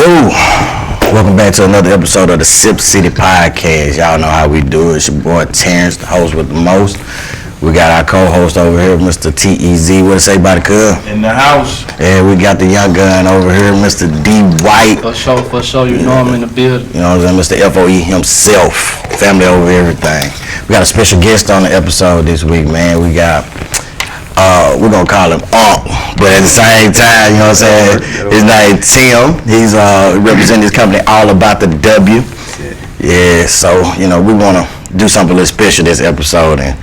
Yo, welcome back to another episode of the Sipp City podcast. Y'all know how we do it. It's your boy Terrence, the host with the most. We got our co-host over here, Mr. TEZ. What to say about the cub? In the house. And we got the young gun over here, Mr. D White. For sure. You know I'm in the building. You know what I'm saying? Mr. FOE himself. Family over everything. We got a special guest on the episode this week, man. We got, we're going to call him Unc, but at the same time, you know what I'm saying? His name Tim. He's representing his company All About the W. Yeah, so, you know, we want to do something a little special this episode and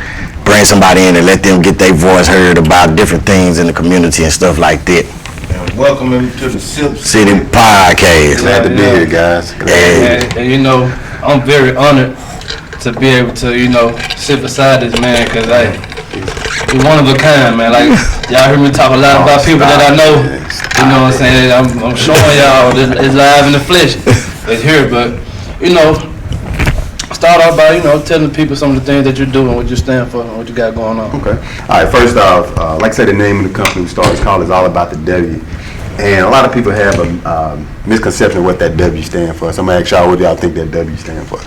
bring somebody in and let them get their voice heard about different things in the community and stuff like that. And welcome him to the Sipp City podcast. Glad to be here, guys. And you know, I'm very honored to be able to, you know, sit beside this man because he's one of a kind, man. Like, y'all hear me talk a lot about people that I know. You know what I'm saying? I'm showing y'all it's live in the flesh. It's here, but, you know, start off by, you know, telling people some of the things that you're doing, what you stand for, and what you got going on. Okay. All right, first off, like I said, the name of the company we started is called It's All About the W. And a lot of people have a misconception of what that W stands for. So I'm going to ask y'all what y'all think that W stands for.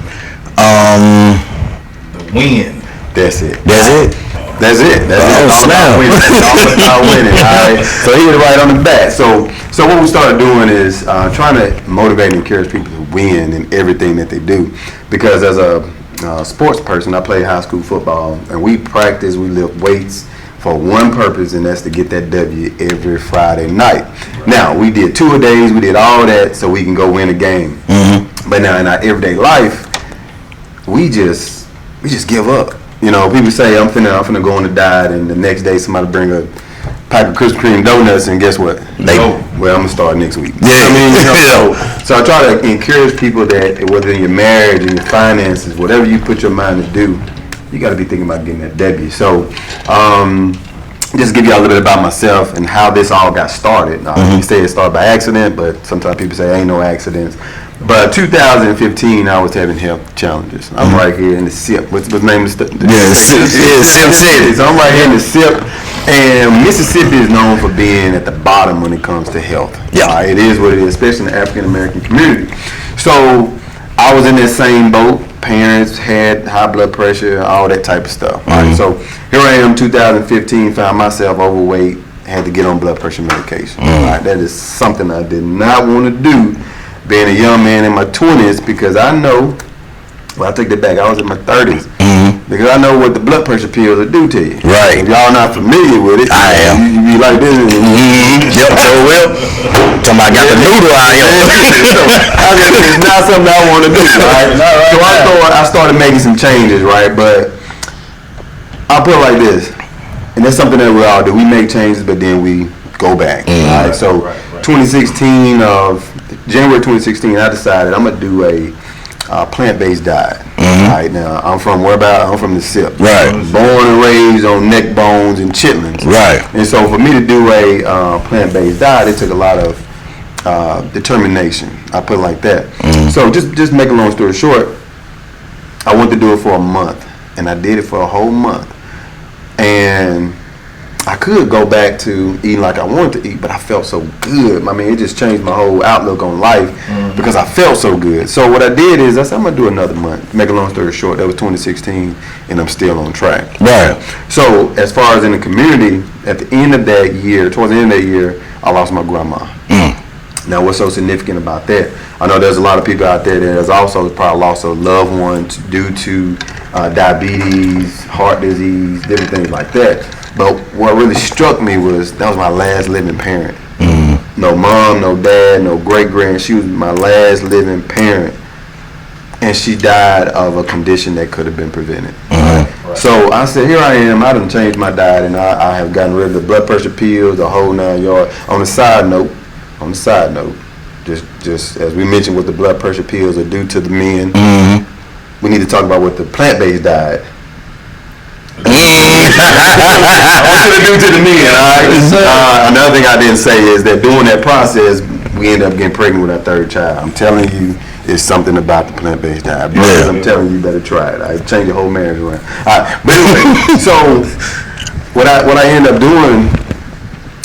The win. That's it. That's it? That's it. That's it. All about winning. All about winning. All right. So he hit it right on the bat. So what we started doing is trying to motivate and encourage people to win in everything that they do. Because as a sports person, I play high school football, and we practice, we lift weights for one purpose, and that's to get that W every Friday night. Right. Now, we did 2-a-days, we did all that so we can go win a game. Mm-hmm. But now in our everyday life, we just give up. You know, people say I'm finna go on a diet, and the next day somebody bring a pack of Krispy Kreme donuts, and guess what? Well, I'm gonna start next week. Yeah, I mean, you know, so I try to encourage people that whether in your marriage, in your finances, whatever you put your mind to do, you got to be thinking about getting that W. So, just give you a little bit about myself and how this all got started. You say it started by accident, but sometimes people say ain't no accidents. But 2015, I was having health challenges. I'm right here in the Sipp. What's the name of the Sipp City. So I'm right here in the Sipp. And Mississippi is known for being at the bottom when it comes to health. Yeah. It is what it is, especially in the African American community. So I was in that same boat. Parents had high blood pressure, all that type of stuff. Right? So here I am, 2015, found myself overweight, had to get on blood pressure medication. Right? That is something I did not want to do being a young man in my 20s, because I know, well, I take that back, I was in my 30s, because I know what the blood pressure pills will do to you. Right. If y'all not familiar with it, I am. You be like this. Yep, so well. Somebody got the noodle out here. So, it's not something I want to do, right? So I started making some changes, right? But I'll put it like this, and that's something that we all do. We make changes, but then we go back, right? So 2016, January 2016, I decided I'm gonna do a plant-based diet. Right now, I'm from I'm from the Sipp. Right. Born and raised on neck bones and chitlins. Right. And so for me to do a plant-based diet, it took a lot of determination. I put it like that. So just make a long story short, I wanted to do it for a month, and I did it for a whole month. And I could go back to eating like I wanted to eat, but I felt so good. I mean, it just changed my whole outlook on life because I felt so good. So what I did is I said, I'm going to do another month. Make a long story short, that was 2016, and I'm still on track. Right. So as far as in the community, at the end of that year, towards the end of that year, I lost my grandma. Now, what's so significant about that? I know there's a lot of people out there that has also probably lost a loved one due to diabetes, heart disease, different things like that. But what really struck me was that was my last living parent. No mom, no dad, no great-grand. She was my last living parent. And she died of a condition that could have been prevented. Right. So I said, here I am. I done changed my diet, and I have gotten rid of the blood pressure pills, the whole 9 yards. On the side note, just as we mentioned what the blood pressure pills are due to the men, we need to talk about what the plant-based diet I want you to do to the men, all right? Another thing I didn't say is that during that process, we ended up getting pregnant with our third child. I'm telling you, it's something about the plant-based diet. I'm telling you, you better try it. I changed your whole marriage around. But anyway, so what I ended up doing,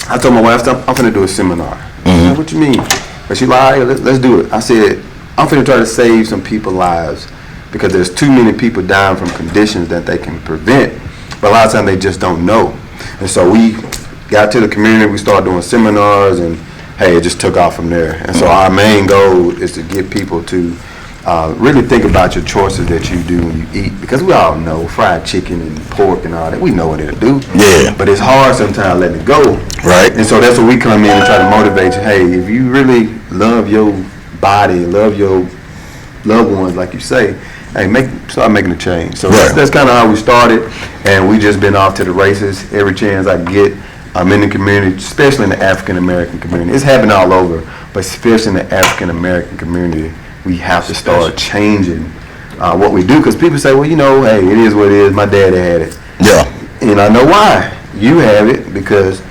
I told my wife, I'm going to do a seminar. What you mean? But she like, all right, let's do it. I said, I'm finna try to save some people's lives because there's too many people dying from conditions that they can prevent. But a lot of times they just don't know. And so we got to the community, we started doing seminars, and hey, it just took off from there. And so our main goal is to get people to really think about your choices that you do when you eat, because we all know fried chicken and pork and all that, we know what it'll do. Yeah. But it's hard sometimes letting it go. Right. And so that's where we come in and try to motivate you. Hey, if you really love your body, love your loved ones, like you say, hey, start making a change. So that's kind of how we started, and we just been off to the races every chance I get. I'm in the community, especially in the African American community. It's happening all over, but especially in the African American community, we have to start changing what we do. Because people say, well, you know, hey, it is what it is. My daddy had it. Yeah. And I know why. You have it because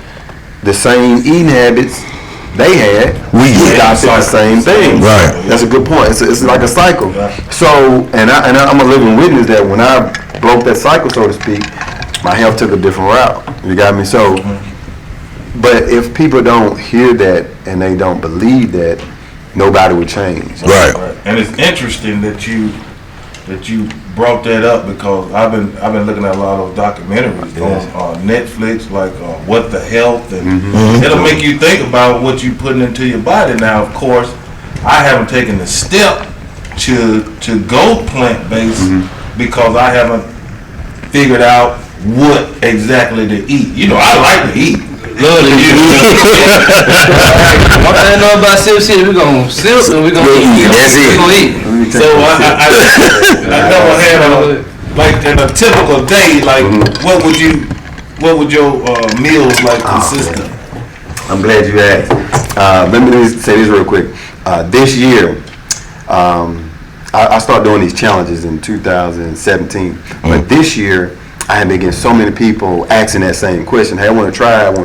the same eating habits they had, we adopted the same thing. Right. That's a good point. It's like a cycle. So, and I'm a living witness that when I broke that cycle, so to speak, my health took a different route. You got me? So, but if people don't hear that and they don't believe that, nobody would change. Right. And it's interesting that you brought that up, because I've been looking at a lot of documentaries on Netflix, like What the Health, and it'll make you think about what you're putting into your body. Now, of course, I haven't taken the step to go plant-based because I haven't figured out what exactly to eat. You know, I like to eat. Love to eat. One thing I know about Sipp City, we're going to sip and we're going to eat. That's it. We're going to eat. So I never had like in a typical day, like what would your meals like consist of? I'm glad you asked. Let me just say this real quick. This year, I started doing these challenges in 2017, but this year I had been getting so many people asking that same question. Hey, I want to try it.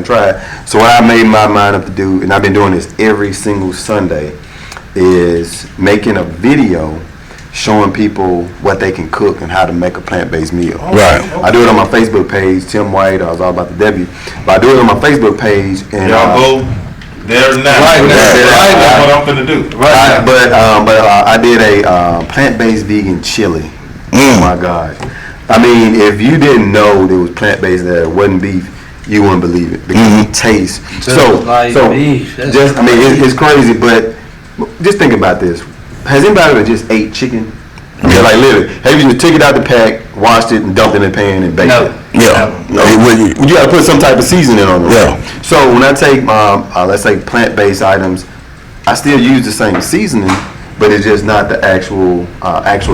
So what I made my mind up to do, and I've been doing this every single Sunday, is making a video showing people what they can cook and how to make a plant-based meal. Right. I do it on my Facebook page, Tim White. I was all about the W. But I do it on my Facebook page. And y'all go there now. Right now. That's what I'm finna do. I did a plant-based vegan chili. Oh my God. I mean, if you didn't know there was plant-based there, it wasn't beef, you wouldn't believe it because it tastes it's crazy. But just think about this: has anybody ever just ate chicken? Yeah, like literally, have you just took it out the pack, washed it, and dumped it in a pan and baked it? Yeah. No, you got to put some type of seasoning on it. Yeah. So when I take let's say plant-based items, I still use the same seasoning, but it's just not the actual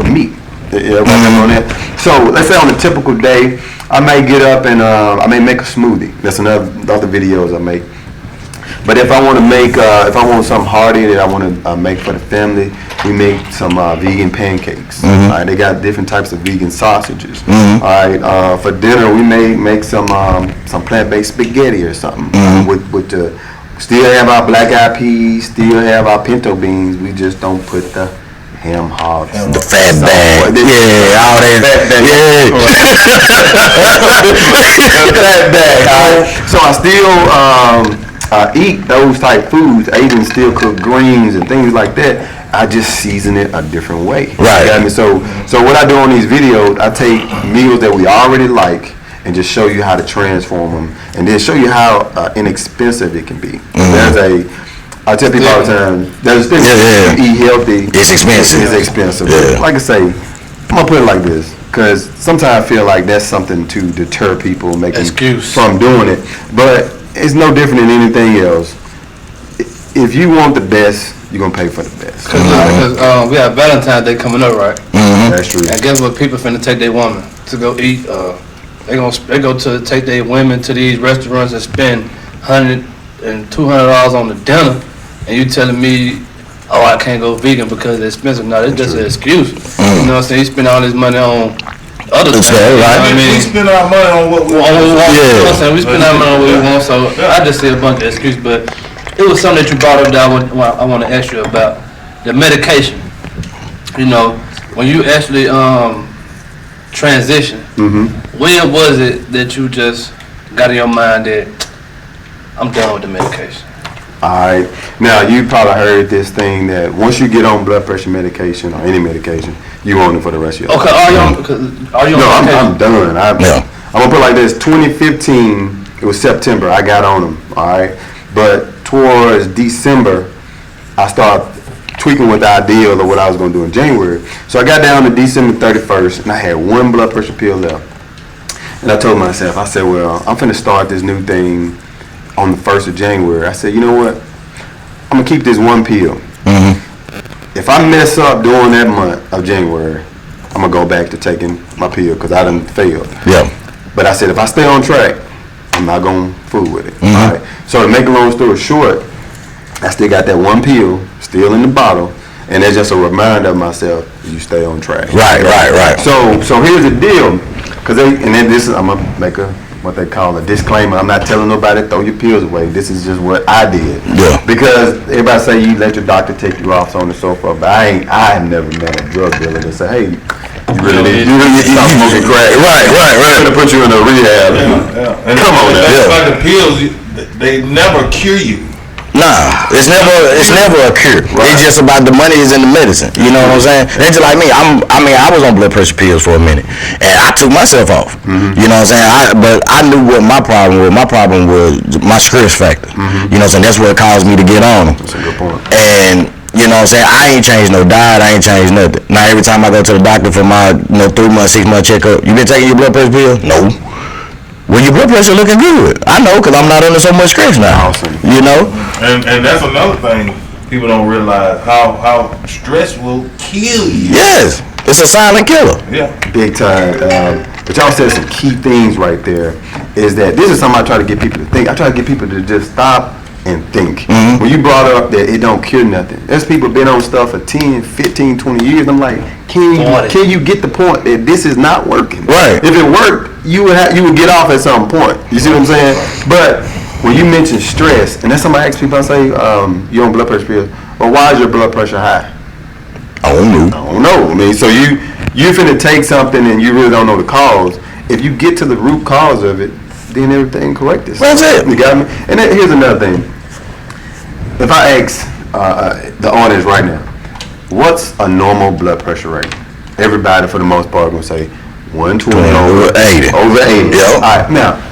meat. On that. So let's say on a typical day, I may get up and I may make a smoothie. That's another videos I make. But if I want to make, if I want something hearty that I want to make for the family, we make some vegan pancakes. All right, they got different types of vegan sausages. All right, for dinner we may make some plant-based spaghetti or something with the. Still have our black-eyed peas. Still have our pinto beans. We just don't put the ham hocks, the fat bag, all that. Fat bag. So I still eat those type foods. I even still cook greens and things like that. I just season it a different way. Right. You got me? So what I do on these videos, I take meals that we already like and just show you how to transform them, and then show you how inexpensive it can be. I tell people all the time, there's things you eat healthy. It's expensive. It's expensive. Yeah. Like I say, I'm gonna put it like this, because sometimes I feel like that's something to deter people from doing it. But it's no different than anything else. If you want the best, you're gonna pay for the best. Because we have Valentine's Day coming up, right? That's true. And guess what? People finna take their woman to go eat. They go to take their women to these restaurants and spend $100 and $200 on the dinner. And you telling me, oh, I can't go vegan because it's expensive. No, it's just an excuse. You know what I'm saying? You spend all this money on other things. You know what I mean? We spend our money on what we want. You know what I'm saying? We spend our money on what we want. So I just see a bunch of excuses. But it was something that you brought up that I want to ask you about. The medication. You know, when you actually transition, when was it that you just got in your mind that I'm done with the medication? All right. Now you probably heard this thing that once you get on blood pressure medication or any medication, you on it for the rest of your life. Okay, are you on? No, I'm done. I'm gonna put it like this. 2015, it was September. I got on them. All right, but towards December, I started tweaking with the idea of what I was gonna do in January. So I got down to December 31st, and I had one blood pressure pill left. And I told myself, I said, well, I'm finna start this new thing on the 1st of January. I said, you know what? I'm gonna keep this one pill. If I mess up during that month of January, I'm gonna go back to taking my pill because I done failed. Yeah. But I said, if I stay on track, I'm not gonna fool with it. All right. So to make a long story short, I still got that one pill still in the bottle, and it's just a reminder of myself, you stay on track. Right. So here's the deal, I'm gonna make what they call a disclaimer. I'm not telling nobody throw your pills away. This is just what I did. Yeah. Because everybody say you let your doctor take you off, so on and so forth. But I have never met a drug dealer that say, hey, you really need to stop smoking crack. Right. I'm gonna put you in a rehab. Yeah. And Come on now. that's like the pills, they never cure you. Nah, it's never a cure. Right. It's just about the money is in the medicine. You know what I'm saying? That's just like me. I was on blood pressure pills for a minute, and I took myself off. You know what I'm saying? But I knew what my problem was. My problem was my stress factor. You know what I'm saying? That's what caused me to get on them. That's a good point. And you know what I'm saying? I ain't changed no diet. I ain't changed nothing. Now every time I go to the doctor for my 3-month, 6-month checkup, you been taking your blood pressure pill? No. Well, your blood pressure looking good. I know, because I'm not under so much stress now. Awesome. You know? And that's another thing people don't realize, how stress will kill you. Yes. It's a silent killer. Yeah. Big time. But y'all said some key things right there. Is that this is something I try to get people to think. I try to get people to just stop and think. When you brought up that it don't cure nothing. There's people been on stuff for 10, 15, 20 years. I'm like, can you get the point that this is not working? Right. If it worked, you would get off at some point. You see what I'm saying? But when you mention stress, and then somebody asks people, I say, you on blood pressure pills, well, why is your blood pressure high? I don't know. I mean, so you finna take something and you really don't know the cause. If you get to the root cause of it, then everything corrects. That's it. You got me? And then here's another thing. If I ask the audience right now, what's a normal blood pressure rate? Everybody, for the most part, gonna say 120 over 80. Over 80. Yep. All right. Now,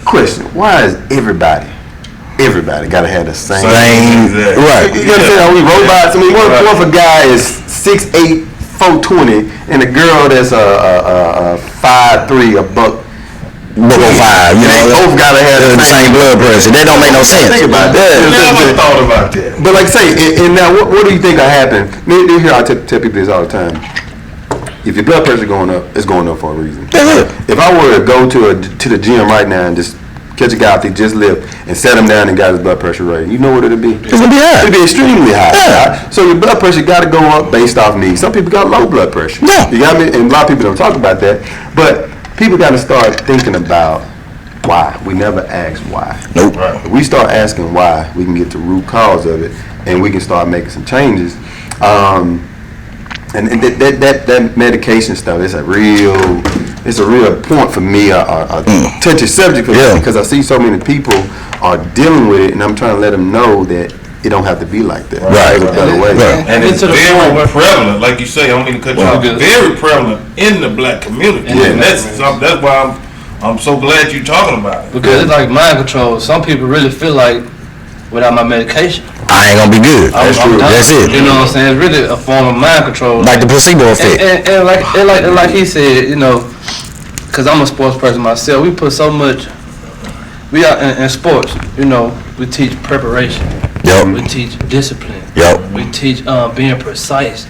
question: why is everybody gotta have the same? Right. You understand? Are we robots? I mean, what if a guy is 6'8", 420, and a girl that's a 5'3", a buck? 5, you know, both gotta have the same blood pressure. That don't make no sense. Think about that. Never thought about that. But like say, and now what do you think will happen? Here I tell people this all the time. If your blood pressure going up, it's going up for a reason. If I were to go to the gym right now and just catch a guy out there just lift and set him down and got his blood pressure rate, you know what it'll be? It's gonna be high. It'll be extremely high. Yeah. Right? So your blood pressure got to go up based off needs. Some people got low blood pressure. Yeah. You got me? And a lot of people don't talk about that. But people got to start thinking about why. We never ask why. Nope. Right. If we start asking why, we can get to the root cause of it, and we can start making some changes. And that medication stuff is a real point for me, a touchy subject for me, because I see so many people are dealing with it, and I'm trying to let them know that it don't have to be like that. Right. There's a better way. Right. And it's very prevalent, like you say. I don't mean to cut you off. Well, Very prevalent in the black community, Yeah. and that's why I'm so glad you're talking about it. Because it's like mind control. Some people really feel like without my medication, I ain't gonna be good. I'm done. That's it. You know what I'm saying? It's really a form of mind control. Like the placebo effect. And like he said, you know, because I'm a sports person myself, we put so much. We are in sports. You know, we teach preparation. Yep. We teach discipline. Yep. We teach being precise.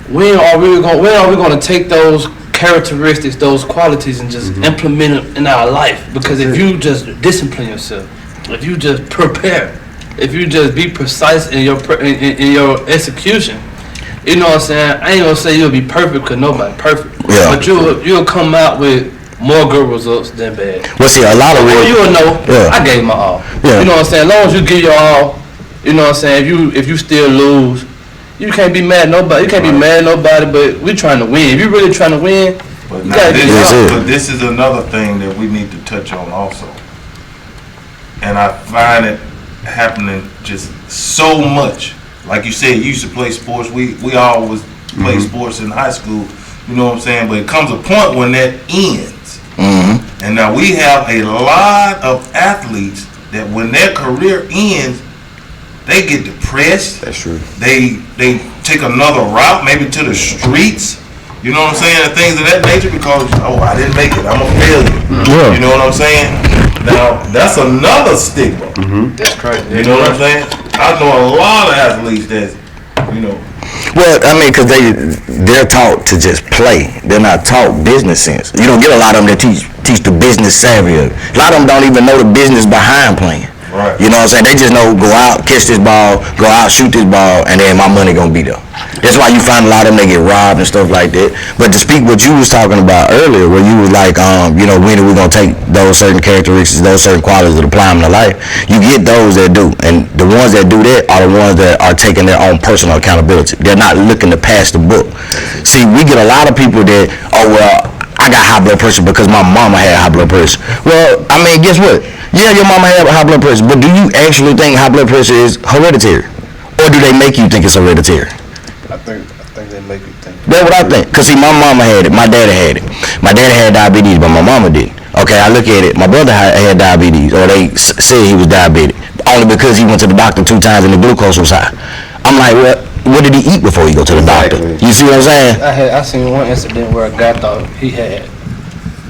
When are we going to take those characteristics, those qualities, and just implement them in our life? Because if you just discipline yourself, if you just prepare, if you just be precise in your execution, you know what I'm saying? I ain't gonna say you'll be perfect, because nobody's perfect. Yeah. But you'll come out with more good results than bad. Well, see, a lot of Well, it. you'll know. Yeah. I gave my all. Yeah. You know what I'm saying? As long as you give your all, you know what I'm saying. If you still lose, you can't be mad at nobody. You can't be mad at nobody. But we trying to win. If you really trying to win, But, you now gotta this, get it out. but this is another thing that we need to touch on also. And I find it happening just so much. Like you said, you used to play sports. We always play sports in high school. You know what I'm saying? But it comes a point when that ends. And now we have a lot of athletes that when their career ends, they get depressed. That's true. They take another route, maybe to the streets. You know what I'm saying? And things of that nature because, I didn't make it. I'm a failure. Yeah. You know what I'm saying? Now, that's another stigma. That's crazy. You know what I'm saying? I know a lot of athletes that, Well, I mean, because they're taught to just play. They're not taught business sense. You don't get a lot of them that teach the business savvy. A lot of them don't even know the business behind playing. Right. You know what I'm saying? They just know go out, catch this ball, go out, shoot this ball, and then my money gonna be there. That's why you find a lot of them, they get robbed and stuff like that. But to speak what you was talking about earlier, where you was like, when are we gonna take those certain characteristics, those certain qualities and apply them to life? You get those that do, and the ones that do that are the ones that are taking their own personal accountability. They're not looking to pass the book. See, we get a lot of people that, I got high blood pressure because my mama had high blood pressure. Well, I mean, guess what? Yeah, your mama had high blood pressure, but do you actually think high blood pressure is hereditary? Or do they make you think it's hereditary? I think they make you think. That's what I think. Because see, my mama had it. My daddy had it. My daddy had diabetes, but my mama didn't. Okay, I look at it. My brother had diabetes, or they said he was diabetic. Only because he went to the doctor 2 times and the glucose was high. I'm like, well, what did he eat before he go to the doctor? You see what I'm saying? I seen one incident where a guy thought he had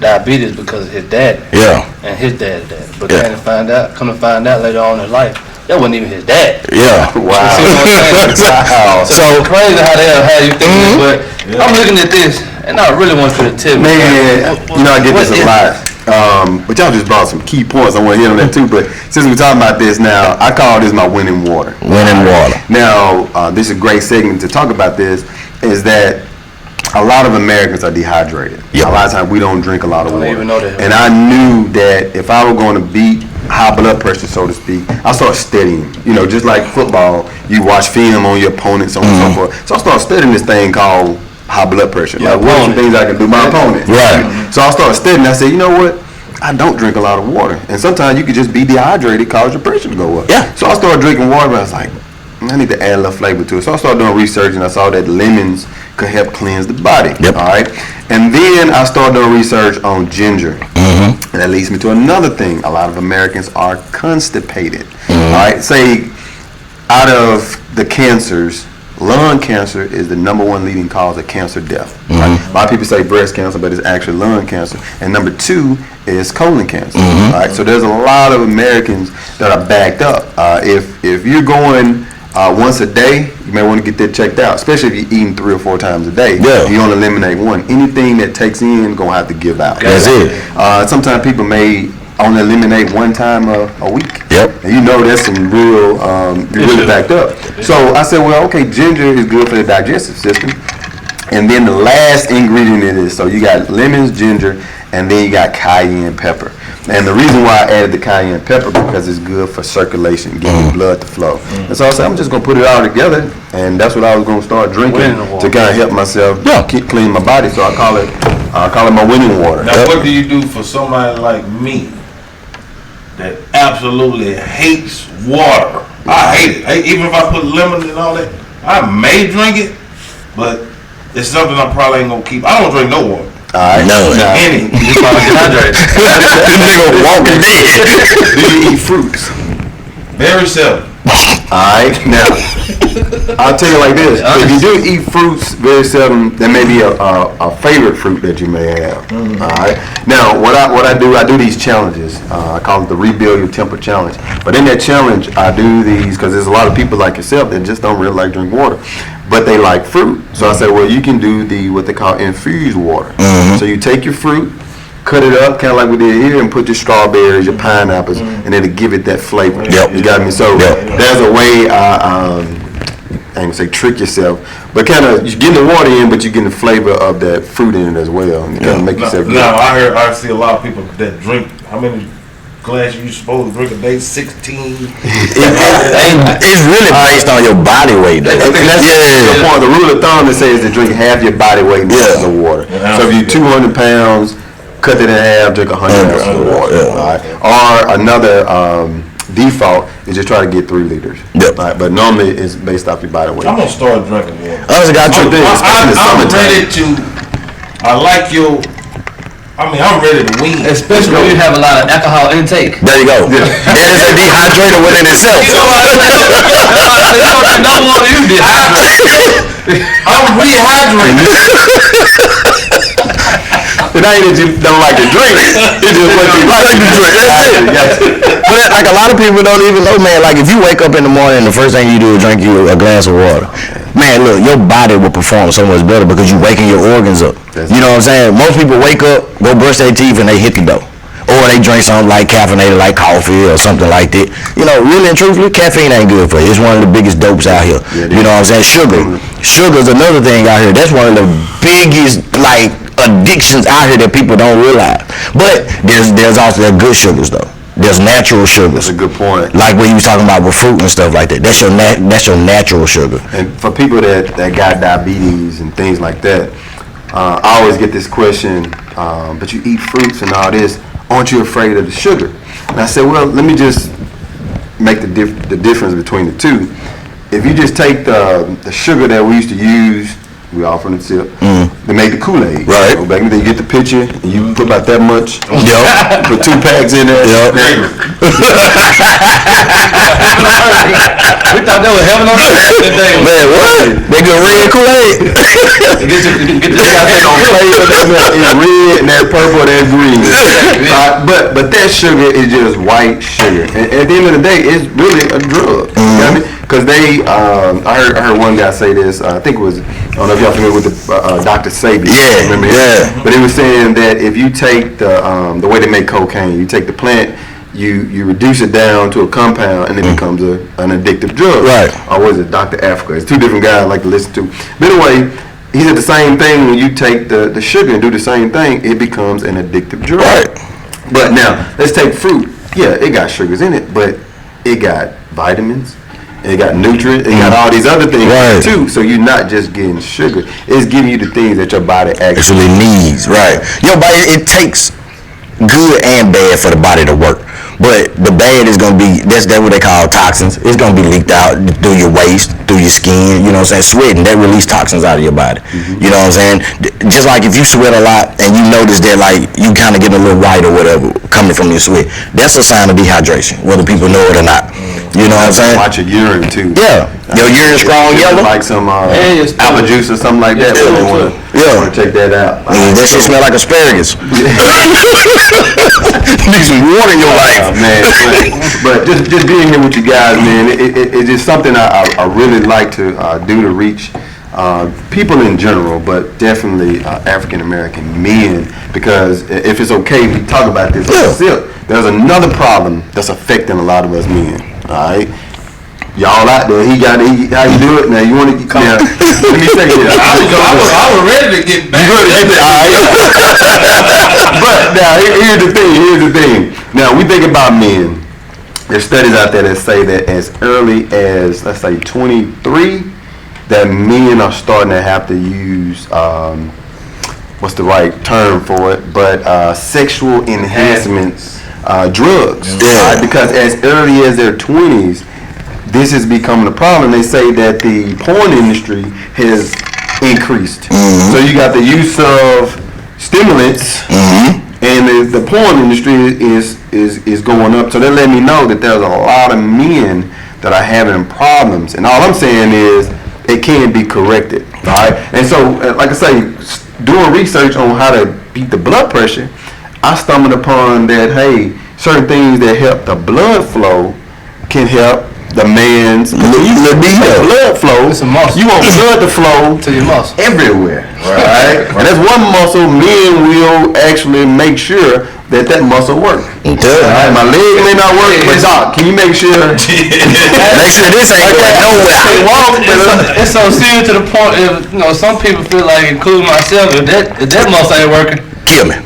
diabetes because of his dad. Yeah. And his dad. But Yeah. come to find out later on in life, that wasn't even his dad. Yeah. Wow. You see what I'm saying? Wow. So it's crazy how you think this, but I'm looking at this, and I really want you to tell me. Man, I get this a lot. But y'all just brought some key points. I want to hit on that too. But since we're talking about this now, I call this my winning water. Winning water. Now, this is a great segment to talk about this, is that a lot of Americans are dehydrated. Yep. A lot of times we don't drink a lot of I don't water. even know that. And I knew that if I were going to beat high blood pressure, so to speak, I started studying. Just like football, you watch film on your opponents, so on and so forth. So I started studying this thing called high blood pressure. Your Like, what are some opponent. things I can do my opponent? Right. So I started studying. I said, you know what? I don't drink a lot of water. And sometimes you could just be dehydrated, cause your pressure to go up. Yeah. So I started drinking water, but I was like, I need to add a little flavor to it. So I started doing research, and I saw that lemons could help cleanse the body. Yep. All right. And then I started doing research on ginger. And that leads me to another thing. A lot of Americans are constipated. All right. Say, out of the cancers, lung cancer is the #1 leading cause of cancer death. Right? A lot of people say breast cancer, but it's actually lung cancer. And number 2 is colon cancer. All right. So there's a lot of Americans that are backed up. If you're going once a day, you may want to get that checked out, especially if you're eating 3 or 4 times a day. Yeah. You only eliminate one. Anything that takes in, gonna have to give out. That's it. Sometimes people may only eliminate 1 time a week. Yep. And that's some real, you're really backed up. So I said, well, okay, ginger is good for the digestive system. And then the last ingredient in it is, so you got lemons, ginger, and then you got cayenne pepper. And the reason why I added the cayenne pepper, because it's good for circulation, getting blood to flow. And so I said, I'm just gonna put it all together, and that's what I was gonna start drinking to kind of help myself keep clean my body. So I call it my winning water. Now, what do you do for somebody like me that absolutely hates water? I hate it. Even if I put lemon and all that, I may drink it, but it's something I probably ain't gonna keep. I don't drink no water. All right. No. Any. You probably dehydrated. This nigga walking dead. Do you eat fruits? Very seldom. Alright, now, I'll tell you like this. If you do eat fruits very seldom, there may be a favorite fruit that you may have. Alright. Now, what I do these challenges. I call it the Rebuild Your Temper Challenge. But in that challenge, I do these, because there's a lot of people like yourself that just don't really like drink water, but they like fruit. So I say, well, you can do what they call infused water. So you take your fruit, cut it up, kind of like we did here, and put your strawberries, your pineapples, and it'll give it that flavor. Yep. You got me? So there's a way, I ain't gonna say trick yourself, but kind of, you're getting the water in, but you're getting the flavor of that fruit in it as well. And kind of make yourself good. Now, I see a lot of people that drink, how many glasses you supposed to drink a day? 16? It's really based on your body weight, though. And that's the point. The rule of thumb that says to drink half your body weight in ounces of water. So if you're 200 pounds, cut it in half, drink 100 ounces of water. All right. Or another default is just try to get 3 liters. Yep. Right? But normally it's based off your body weight. I'm gonna start drinking water. Honestly, got you. I'm ready to. I like your. I mean, I'm ready to win. Especially when you have a lot of alcohol intake. There you go. Yeah. That is a dehydrator within itself. You know what I'm saying? Number one, you dehydrated. I'm rehydrated. It ain't that you don't like to drink. It's just what you like to drink. That's it. But like a lot of people don't even know, man. Like if you wake up in the morning, the first thing you do is drink you a glass of water. Man, look, your body will perform so much better because you're waking your organs up. You know what I'm saying? Most people wake up, go brush their teeth, and they hit the dough. Or they drink something like caffeinated, like coffee or something like that. You know, really and truthfully, caffeine ain't good for you. It's one of the biggest dopes out here. You know what I'm saying? Sugar's another thing out here. That's one of the biggest, like, addictions out here that people don't realize. But there's also good sugars though. There's natural sugars. That's a good point. Like what you was talking about with fruit and stuff like that. That's your natural sugar. And for people that got diabetes and things like that, I always get this question, but you eat fruits and all this, aren't you afraid of the sugar? And I said, well, let me just make the difference between the two. If you just take the sugar that we used to use, we all from the Sipp, they make the Kool-Aid. Right. You know, back then you get the pitcher and you put about that much. Yep. Put 2 packs in there. Yep. We thought they were heaven on earth today. Man, what? They good red Kool-Aid. Get this Got that on flavor, it's red and that purple and that green. But that sugar is just white sugar. And at the end of the day, it's really a drug. You know what I mean? Because I heard one guy say this. I think it was, I don't know if y'all familiar with the Dr. Sabi. Yeah, Remember him? yeah. But he was saying that if you take the way they make cocaine, you take the plant, you reduce it down to a compound, and it becomes an addictive drug. Right. Or was it Dr. Africa? It's 2 different guys I like to listen to. But anyway, he said the same thing when you take the sugar and do the same thing, it becomes an addictive drug. Right. But now, let's take fruit. Yeah, it got sugars in it, but it got vitamins, it got nutrients, it got all these other things Right. too. So you're not just getting sugar, it's giving you the things that your body actually needs, right? Your body, it takes good and bad for the body to work. But the bad is gonna be that's what they call toxins. It's gonna be leaked out through your waist, through your skin. You know what I'm saying? Sweating, that release toxins out of your body. You know what I'm saying? Just like if you sweat a lot and you notice that like you kind of get a little white or whatever coming from your sweat, that's a sign of dehydration, whether people know it or not. You know what I'm saying? watch your urine too. Yeah. Your urine strong yellow. Like some it's apple juice or something like that. Yeah. Yeah. Want to check that out. That shit smell like asparagus. Need some water in your life. Man, but just being here with you guys, man, it's just something I really like to do to reach people in general, but definitely African American men, because if it's okay, we talk about this. There's another problem that's affecting a lot of us men. All right. Y'all out there, how you do it? Now you want to come? Now, let me take it. I was ready to get back. But now here's the thing. Now we think about men. There's studies out there that say that as early as, let's say, 23, that men are starting to have to use what's the right term for it? But sexual enhancements drugs. Right? Because as early as their 20s, this is becoming a problem. They say that the porn industry has increased. So you got the use of stimulants, and the porn industry is going up. So they let me know that there's a lot of men that are having problems. And all I'm saying is it can be corrected. All right. And so, like I say, doing research on how to beat the blood pressure, I stumbled upon that, hey, certain things that help the blood flow can help the man's blood flow. It's a muscle. You want blood to flow To your muscle. everywhere, right? And that's one muscle men will actually make sure that muscle works. Right? My leg may not work, but doc, can you make sure? Make sure this ain't going nowhere. It's so serious to the point, some people feel like, including myself, if that muscle ain't working, Kill me. Go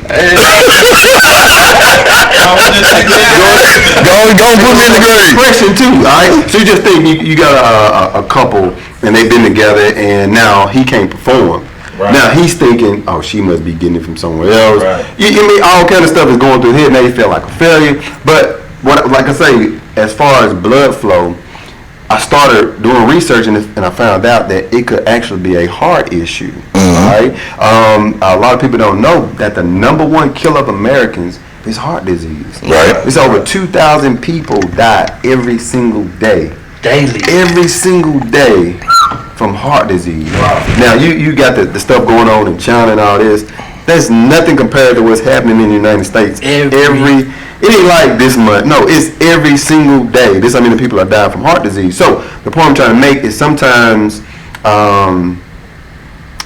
put me in the grave. Depression too, all right? So you just think you got a couple and they've been together and now he can't perform. Right. Now he's thinking, oh, she must be getting it from somewhere else. Right. You mean all kind of stuff is going through his head. Now he felt like a failure. But like I say, as far as blood flow, I started doing research and I found out that it could actually be a heart issue. Right? A lot of people don't know that the number one killer of Americans is heart disease. Right. It's over 2,000 people die every single day. Daily. Every single day from heart disease. Now you got the stuff going on in China and all this. That's nothing compared to what's happening in the United States. It ain't like this month. No, it's every single day. This how many people are dying from heart disease. So the point I'm trying to make is sometimes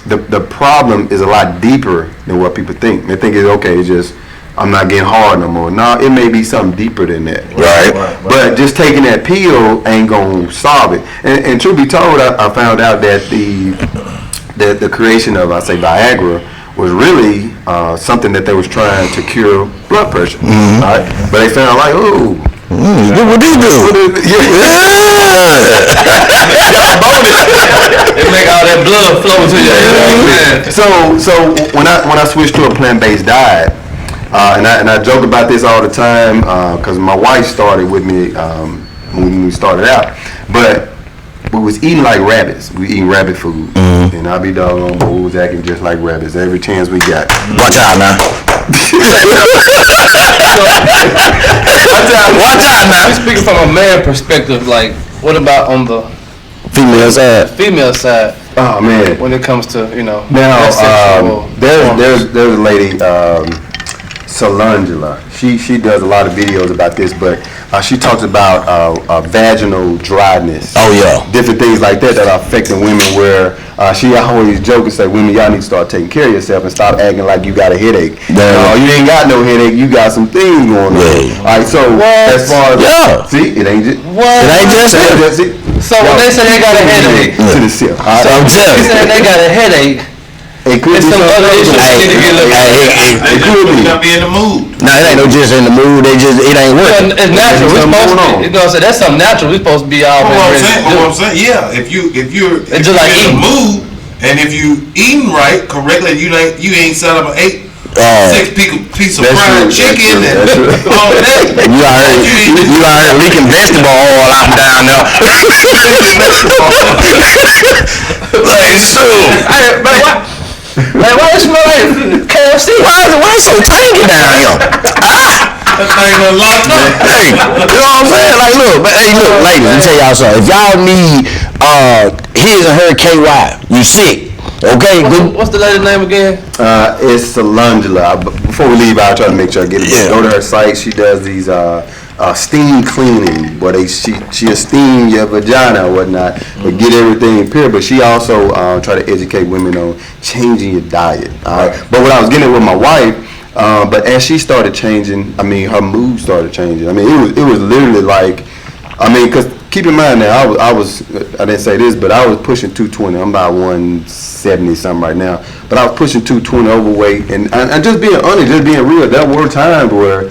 the problem is a lot deeper than what people think. They think it's okay, it's just I'm not getting hard no more. No, it may be something deeper than that. Right. But just taking that pill ain't gonna solve it. And truth be told, I found out that the creation of, I say, Viagra was really something that they was trying to cure blood pressure. Right? But they found like, ooh. What do you do? It make all that blood flow to your head. So when I switched to a plant-based diet, and I joke about this all the time because my wife started with me when we started out, but we was eating like rabbits. We eating rabbit food, and I be doggone, but we was acting just like rabbits every chance we got. Watch out now. Watch out now. We speaking from a man perspective, like what about on the Female side. female side Oh man. when it comes to Now there's there's a lady, Solangela. She does a lot of videos about this, but she talks about vaginal dryness. Oh yeah. Different things like that are affecting women. Where she always joke and say, "Women, y'all need to start taking care of yourself and stop acting like you got a headache. No, you ain't got no headache. You got some things going on." Yeah. All right, so as far as see, it ain't just It ain't just that. So when they say they got a headache, to the sip. So I'm telling they you. say they got a headache. It could It's be some other issues that need to get looked at. They could be. just not be in the mood. Nah, it ain't no just in the mood. It ain't working. It's natural. We're Something supposed going on. to. You know, so that's something natural. We're supposed to be all What ready to do. I'm saying, yeah. If you're It's just like in eating. the mood, and if you eating right correctly, you ain't set up an 6 piece of That's fried true, chicken that's true, and all that. You out here leaking vegetable oil out down there. Like, it's true. Hey, man, what? Man, why it smell like KFC? Why is it so tangy down here? That thing done locked up. Hey, you know what I'm saying? Like, look, but hey, look, ladies, let me tell y'all something. If y'all need his or her KY, you sick. Okay, good. What's the lady's name again? It's Solangela. Before we leave, I'll try to make sure I get it. Yeah. Go to her site. She does these steam cleaning, where she steam your vagina or whatnot, but get everything pure. But she also try to educate women on changing your diet. All right. But what I was getting at with my wife, but as she started changing, I mean, her mood started changing. I mean, it was literally like, I mean, because keep in mind now, I didn't say this, but I was pushing 220. I'm about 170 something right now, but I was pushing 220 overweight, and just being honest, just being real. There were times where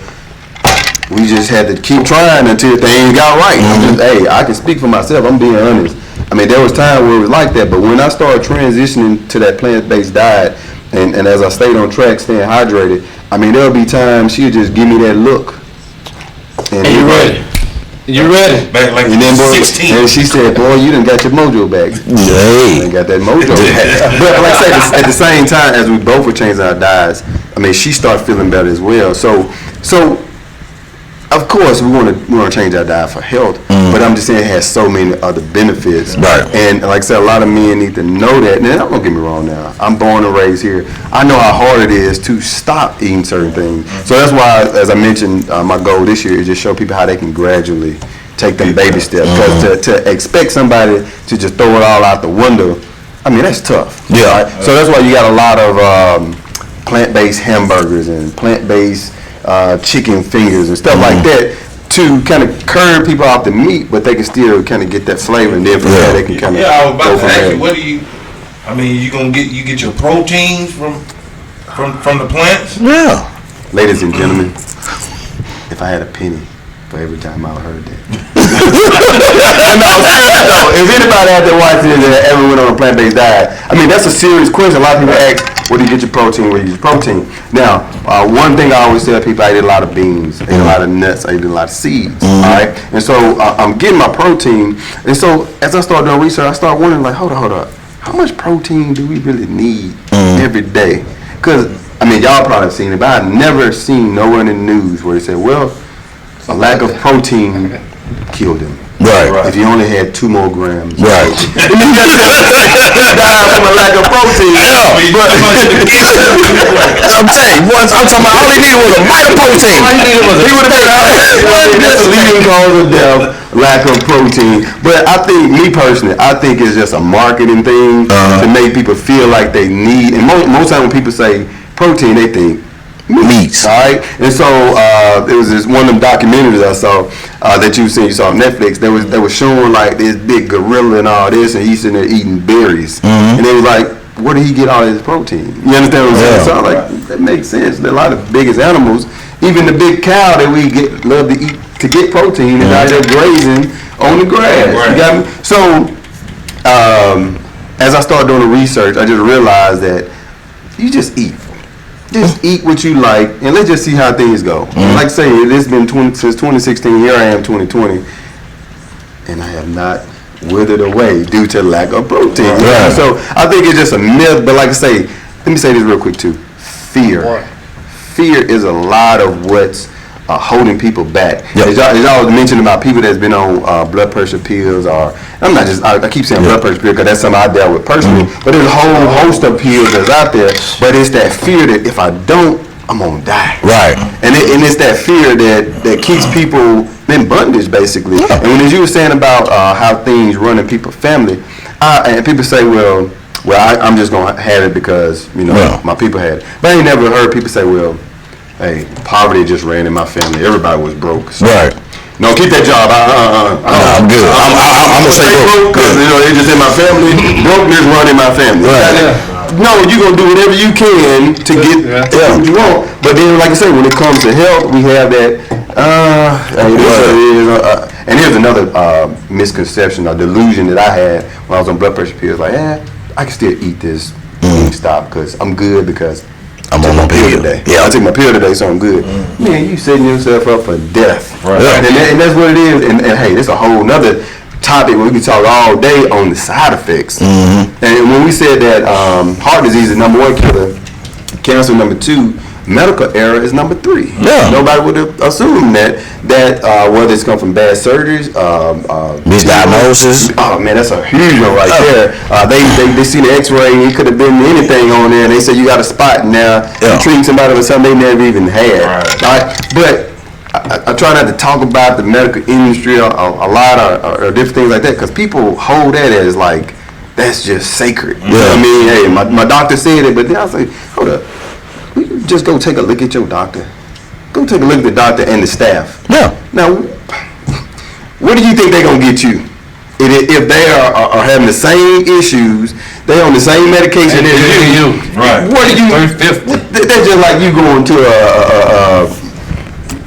we just had to keep trying until things got right. Hey, I can speak for myself. I'm being honest. I mean, there was times where it was like that, but when I started transitioning to that plant-based diet, and as I stayed on track, staying hydrated, I mean, there'll be times she'll just give me that look. And You ready? You ready? Back like And then, boy, 16. and she said, "Boy, you done got your mojo back." Hey. You got that mojo back. But like I said, at the same time, as we both were changing our diets, I mean, she started feeling better as well. So of course, we want to change our diet for health, but I'm just saying it has so many other benefits. Right. And like I said, a lot of men need to know that. Now, don't get me wrong. Now, I'm born and raised here. I know how hard it is to stop eating certain things. So that's why, as I mentioned, my goal this year is just show people how they can gradually take them baby steps. Because to expect somebody to just throw it all out the window, I mean, that's tough. Yeah. Right? So that's why you got a lot of plant-based hamburgers and plant-based chicken fingers and stuff like that to kind of curb people off the meat, but they can still kind of get that flavor, and then from there they can kind of I was about go to from ask there. you, what do you? I mean, you get your proteins from the plants? Yeah. Ladies and gentlemen, if I had a penny for every time I heard that. No, if anybody out there watching that ever went on a plant-based diet, I mean, that's a serious question. A lot of people ask, Where do you get your protein? Where do you get your protein? Now, one thing I always tell people, I eat a lot of beans, I eat a lot of nuts, I eat a lot of seeds. All right, and so I'm getting my protein. And so as I start doing research, I start wondering, like, hold up, how much protein do we really need every day? Because I mean, y'all probably have seen it, but I've never seen nowhere in the news where they say, well, a lack of protein killed him. Right. If you only had 2 more grams. Right. And you got to die from a lack of protein. Yeah. I'm telling you, I'm talking about all he needed was a mite of protein. He would have been out. That's the leading cause of death, lack of protein. But I think, me personally, I think it's just a marketing thing to make people feel like they need. And most time when people say protein, they think meats. All right, and so it was this one of them documentaries I saw that you saw on Netflix. They was showing like this big gorilla and all this, and he's sitting there eating berries, and they was like, where did he get all his protein? You understand what I'm saying? So I'm like, that makes sense. A lot of the biggest animals, even the big cow that we love to eat to get protein, is out there grazing on the grass. You got me? So as I started doing the research, I just realized that you just eat. Just eat what you like, and let's just see how things go. Like I say, it's been since 2016. Here I am, 2020, and I have not withered away due to lack of protein. Right. So I think it's just a myth. But like I say, let me say this real quick too. Fear is a lot of what's holding people back. As y'all mentioned about people that's been on blood pressure pills, or I'm not just, I keep saying blood pressure pills because that's something I dealt with personally, but there's a whole host of pills that's out there, but it's that fear that if I don't, I'm gonna die. Right. And it's that fear that keeps people in bondage, basically. And when you were saying about how things run in people's family, and people say, well, I'm just gonna have it because my people had it. But I ain't never heard people say, well, hey, poverty just ran in my family. Everybody was broke. So. Right. No, keep that job. I'm good. I'm gonna say broke because it's just in my family. Brokenness run in my family. Right. No, you're gonna do whatever you can to get what you want. But then, like I say, when it comes to health, we have that. And here's another misconception or delusion that I had when I was on blood pressure pills. Like, I can still eat this stop because I'm good because I'm on my pill today. I took my pill today, so I'm good. Man, you setting yourself up for death. Right. And that's what it is. And hey, there's a whole nother topic where we can talk all day on the side effects. And when we said that heart disease is #1 killer, cancer #2, medical error is #3. Nobody would have assumed that whether it's come from bad surgeries, misdiagnosis. Oh man, that's a huge one right there. They see the X-ray. It could have been anything on there, and they say you got a spot now. You're treating somebody with something they never even had. Right? But I try not to talk about the medical industry a lot or different things like that because people hold that as like that's just sacred. You know what I mean? Hey, my doctor said it, but then I say, hold up. Just go take a look at your doctor. Go take a look at the doctor and the staff. Now, what do you think they're gonna get you? If they are having the same issues, they on the same medication as you. Right. What do you? That's just like you going to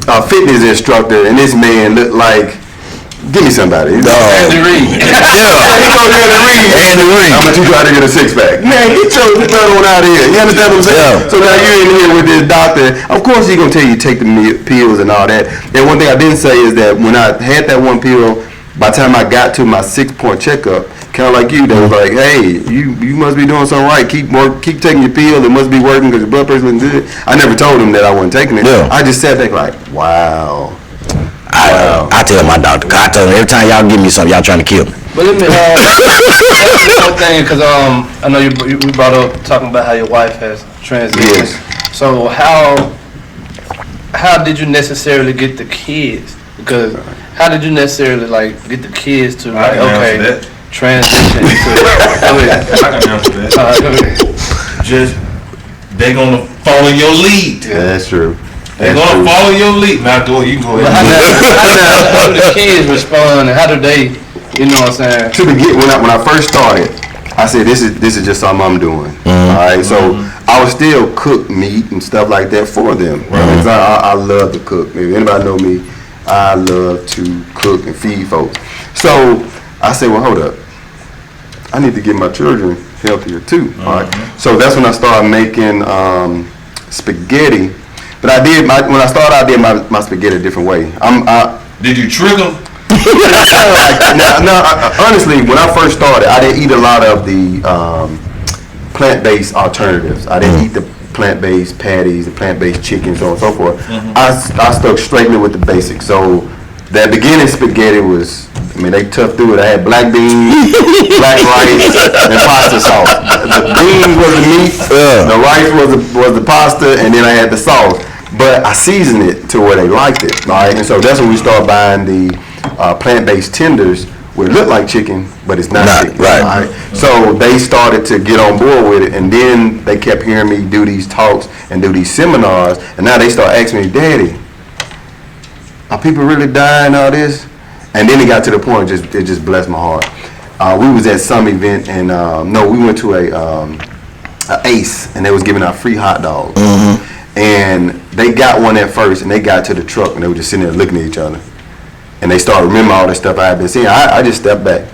a fitness instructor and this man look like. Give me somebody. Andy Reid. He goes Andy Reid. I'm gonna try to get a 6-pack. Man, get your third one out of here. You understand what I'm saying? So now you're in here with this doctor. Of course he's gonna tell you to take the pills and all that. And one thing I didn't say is that when I had that one pill, by the time I got to my 6-point checkup, kind of like you, they was like, hey, you must be doing something right. Keep taking your pill. It must be working because your blood pressure looking good. I never told him that I wasn't taking it. I just sat there like, wow. I tell my doctor, I tell him every time y'all give me something, y'all trying to kill me. But let me that's one thing, because I know we brought up talking about how your wife has transitioned. So how did you necessarily get the kids? Because how did you necessarily get the kids to transition into it? Go ahead. I can answer that. Just they gonna follow your lead. Yeah, that's true. They're gonna follow your lead. Now, you can go ahead. How do the kids respond, and how do they, you know what I'm saying? To begin, when I first started, I said this is just something I'm doing. All right, so I would still cook meat and stuff like that for them. Because I love to cook. If anybody know me, I love to cook and feed folks. So I said, well, hold up. I need to give my children healthier too. All right. So that's when I started making spaghetti. But when I started, I did my spaghetti a different way. Did you trick them? Honestly, when I first started, I didn't eat a lot of the plant-based alternatives. I didn't eat the plant-based patties, the plant-based chicken, so on and so forth. I stuck straightly with the basics. So that beginning spaghetti was, they toughed through it. I had black beans, black rice, and pasta sauce. The beans was the meat, the rice was the pasta, and then I had the sauce. But I seasoned it to where they liked it, right? And so that's when we started buying the plant-based tenders, where it looked like chicken, but it's not chicken. Right. So they started to get on board with it, and then they kept hearing me do these talks and do these seminars, and now they start asking me, Daddy, are people really dying all this? And then it got to the point, it just blessed my heart. We was at some event, and we went to a Ace, and they was giving out free hot dogs. And they got one at first, and they got to the truck, and they were just sitting there looking at each other. And they started remembering all the stuff I had been seeing. I just stepped back.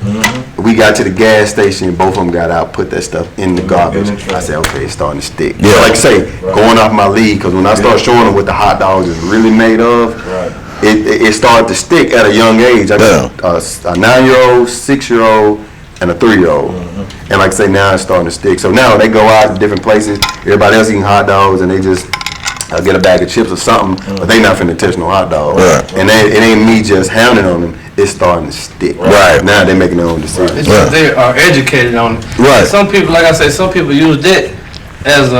We got to the gas station, both of them got out, put that stuff in the garbage. I said, okay, it's starting to stick. Yeah. Like I say, going off my lead, because when I started showing them what the hot dogs is really made of, it started to stick at a young age. I got a 9-year-old, 6-year-old, and a 3-year-old. And like I say, now it's starting to stick. So now they go out to different places, everybody else eating hot dogs, and they just get a bag of chips or something, but they not finna touch no hot dog. And it ain't me just hounding on them, it's starting to stick. Now they're making their own decisions. It's just they are educated on it. Some people, like I say, some people use that as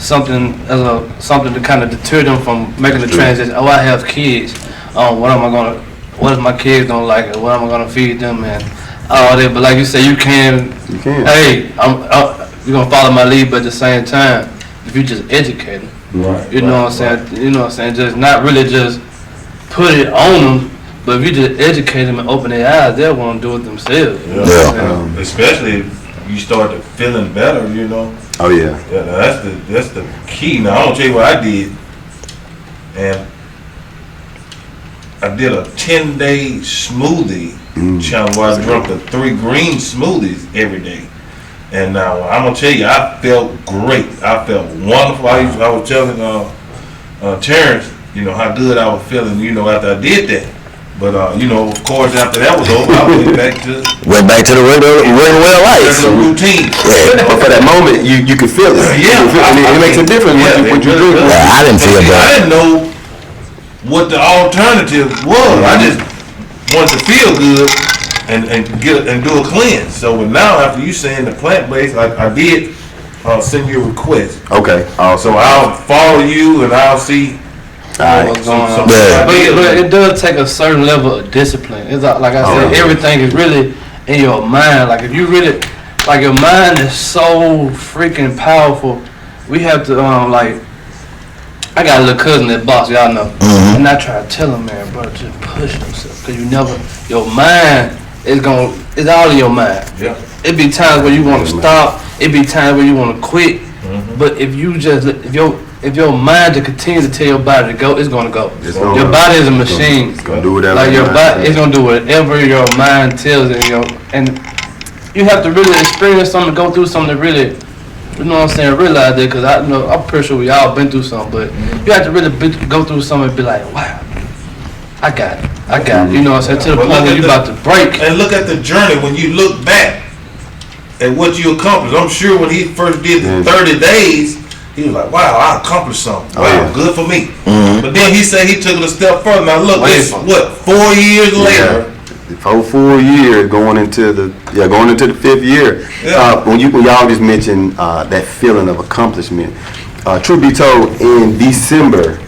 something to kind of deter them from making the transition. Oh, I have kids. What if my kids don't like it? What am I gonna feed them? And all that. But like you say, you can. Hey, you're gonna follow my lead, but at the same time, if you just educate them, you know what I'm saying? You know what I'm saying? Just not really just put it on them, but if you just educate them and open their eyes, they'll want to do it themselves. Especially if you start to feeling better, Oh yeah. Yeah, that's the key. Now I'm gonna tell you what I did, and I did a 10-day smoothie challenge where I drank the 3 green smoothies every day. And now I'm gonna tell you, I felt great. I felt wonderful. I was telling Terrence, how good I was feeling, after I did that. But of course, after that was over, I went back to the regular life. Regular routine. But for that moment, you could feel it. It makes a difference when you drink. I didn't feel that. I didn't know what the alternative was. I just wanted to feel good. And do a cleanse. So now after you saying the plant-based, I did send you a request. Okay. So I'll follow you and I'll see what's going on. But it does take a certain level of discipline. It's like I said, everything is really in your mind. Like if you really, like your mind is so freaking powerful. We have to I got a little cousin that box, y'all know, and I try to tell him, man, bro, just push yourself, cause your mind. It's all in your mind. Yeah. It be times where you want to stop. It be times where you want to quit. But if your mind to continue to tell your body to go, it's gonna go. Your body is a machine. It's gonna do whatever. Like your body, it's gonna do whatever your mind tells it. And you have to really experience something, go through something to really, realize that. Because I'm pretty sure we all been through something. But you have to really go through something and be like, wow, I got it. You know what I'm saying? To the point where you about to break. And look at the journey when you look back at what you accomplished. I'm sure when he first did the 30 days, he was like, wow, I accomplished something. Wow, good for me. But then he said he took it a step further. Now look, it's 4 years later. 4 years going into the 5th year. When y'all just mentioned that feeling of accomplishment. Truth be told, in December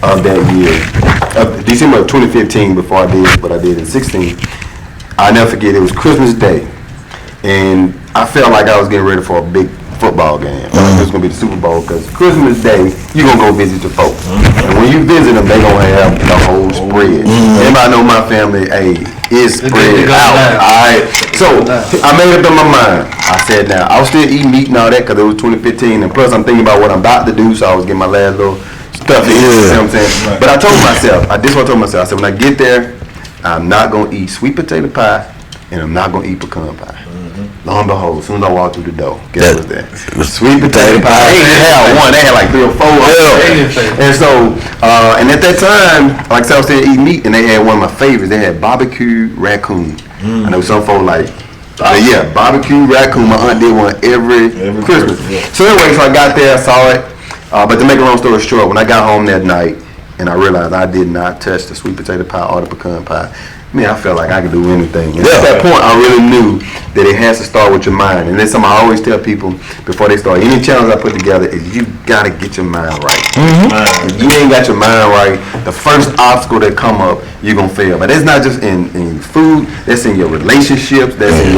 of that year, December of 2015, before I did what I did in 16, I'll never forget, it was Christmas Day, and I felt like I was getting ready for a big football game. Like it was going to be the Super Bowl, because Christmas Day, you're going to go visit your folks. And when you visit them, they're going to have the whole spread. Everybody know my family, it's spread out. Alright, so I made up in my mind. I said, now, I was still eating meat and all that, because it was 2015, and plus I'm thinking about what I'm about to do, so I was getting my last little stuff in, you know what I'm saying? Right. But I told myself, I said, when I get there, I'm not going to eat sweet potato pie, and I'm not going to eat pecan pie. Lo and behold, as soon as I walked through the door, guess what's that? It was Sweet potato pie. They didn't have one. They had like 3 or 4. Yeah. And so, and at that time, like I was saying, eat meat, and they had one of my favorites. They had barbecue raccoon. I know some folks like, but yeah, barbecue raccoon. My aunt did one every Christmas. Yeah. So anyway, so I got there, I saw it. But to make a long story short, when I got home that night, and I realized I did not touch the sweet potato pie or the pecan pie, man, I felt like I could do anything. And at that point, I really knew that it has to start with your mind. And that's something I always tell people before they start any challenge I put together is you gotta get your mind right. If you ain't got your mind right, the first obstacle that come up, you're gonna fail. But that's not just in food, that's in your relationships, that's in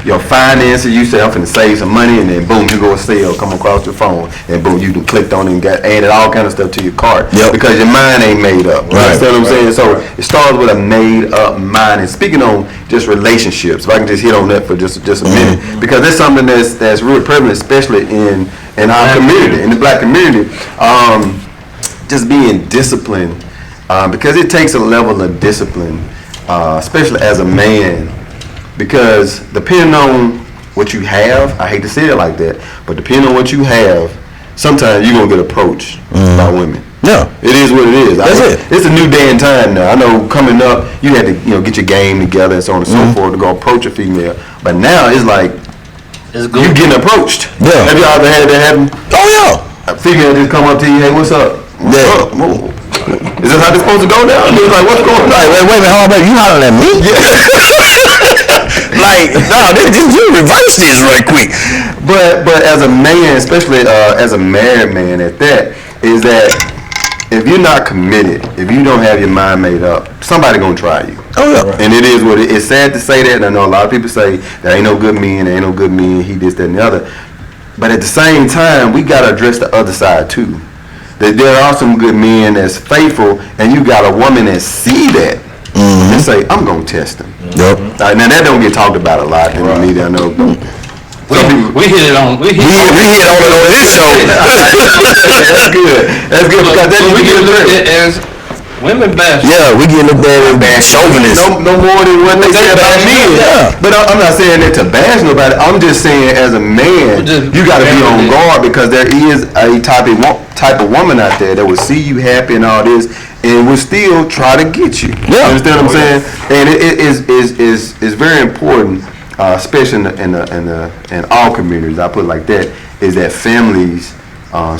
your finances. You say I'm finna save some money, and then boom, you go a sale, come across your phone, and boom, you done clicked on it and got added all kind of stuff to your cart. Because your mind ain't made up. You understand what I'm saying? So it starts with a made up mind. And speaking on just relationships, if I can just hit on that for just a minute, because that's something that's really prevalent, especially in our community, in the black community. Just being disciplined, because it takes a level of discipline, especially as a man, because depending on what you have, I hate to say it like that, but depending on what you have, sometimes you're gonna get approached by women. Yeah. It is what it is. That's it. It's a new day and time now. I know coming up, you had to get your game together and so on and so forth to go approach a female. But now it's like you getting approached. Yeah. Have you ever had that happen? Oh yeah. A female just come up to you, hey, what's up? Yeah. Whoa. Is this how this supposed to go down? And he's like, what's going on? Like, wait a minute, hold on, baby, you hollering at me? Like, no, you reverse this right quick. But as a man, especially as a married man at that, is that if you're not committed, if you don't have your mind made up, somebody gonna try you. Oh yeah. And it is what it is. It's sad to say that, and I know a lot of people say there ain't no good men, he this, that, and the other. But at the same time, we gotta address the other side too. That there are some good men that's faithful, and you got a woman that see that and say, I'm gonna test him. Yep. Now that don't get talked about a lot in the media, I know. We hit it on. We hit it on this show. That's good. That's good because that we we get get looked learned. at as women bash. Yeah, we get looked at as chauvinists. No more than what they say about men. Yeah. But I'm not saying that to bash nobody. I'm just saying as a man, you got to be on guard because there is a type of woman out there that will see you happy and all this and will still try to get you. Yeah. You understand what I'm saying? And it is very important, especially in all communities. I put it like that, is that families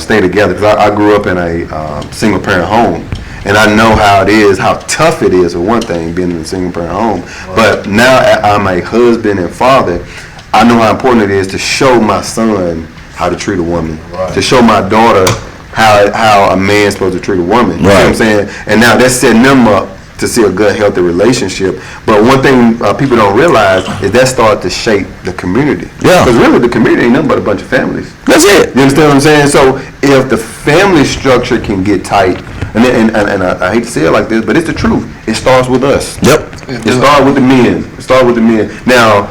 stay together. Because I grew up in a single parent home. And I know how it is, how tough it is, for one thing, being in a single parent home. Right. But now I'm a husband and father. I know how important it is to show my son how to treat a woman. Right. To show my daughter how a man's supposed to treat a woman. You know what I'm saying? And now that's setting them up to see a good, healthy relationship. But one thing people don't realize is that starts to shape the community. Yeah. Because really the community ain't nothing but a bunch of families. That's it. You understand what I'm saying? So if the family structure can get tight, and I hate to say it like this, but it's the truth. It starts with us. Yep. It starts with the men. Now,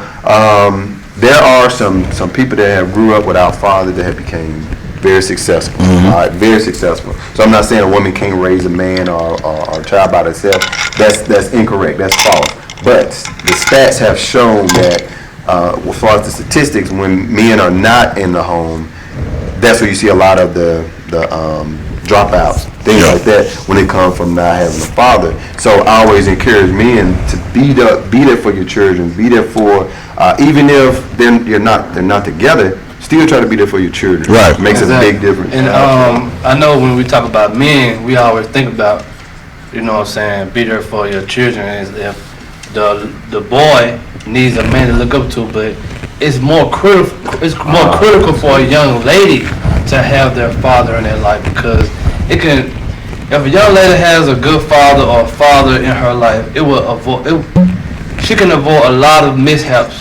there are some people that have grew up without fathers that have became very successful. All right, very successful. So I'm not saying a woman can't raise a man or a child by herself. That's incorrect. That's false. But the stats have shown that, as far as the statistics, when men are not in the home, that's where you see a lot of the dropouts, things like that, when it comes from not having a father. So I always encourage men to be there for your children, be there for, even if they're not together, still try to be there for your children. Right. It makes a big difference. And I know when we talk about men, we always think about, you know what I'm saying, be there for your children as if the boy needs a man to look up to, but it's more critical. It's more critical for a young lady to have their father in their life, because it can. If a young lady has a good father or a father in her life, she can avoid a lot of mishaps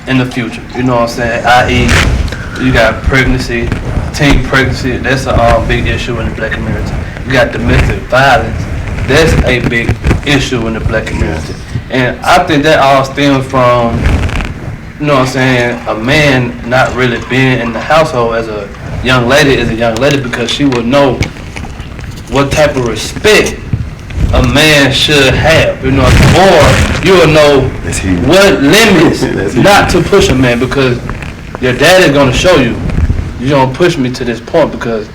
in the future. You know what I'm saying? I.e., you got pregnancy, teen pregnancy. That's a big issue in the black community. You got domestic violence. That's a big issue in the black community. And I think that all stems from, you know what I'm saying, a man not really being in the household as a young lady, because she will know what type of respect a man should have, you know, or you'll know what limits not to push a man, because your dad is gonna show you. You don't push me to this point because,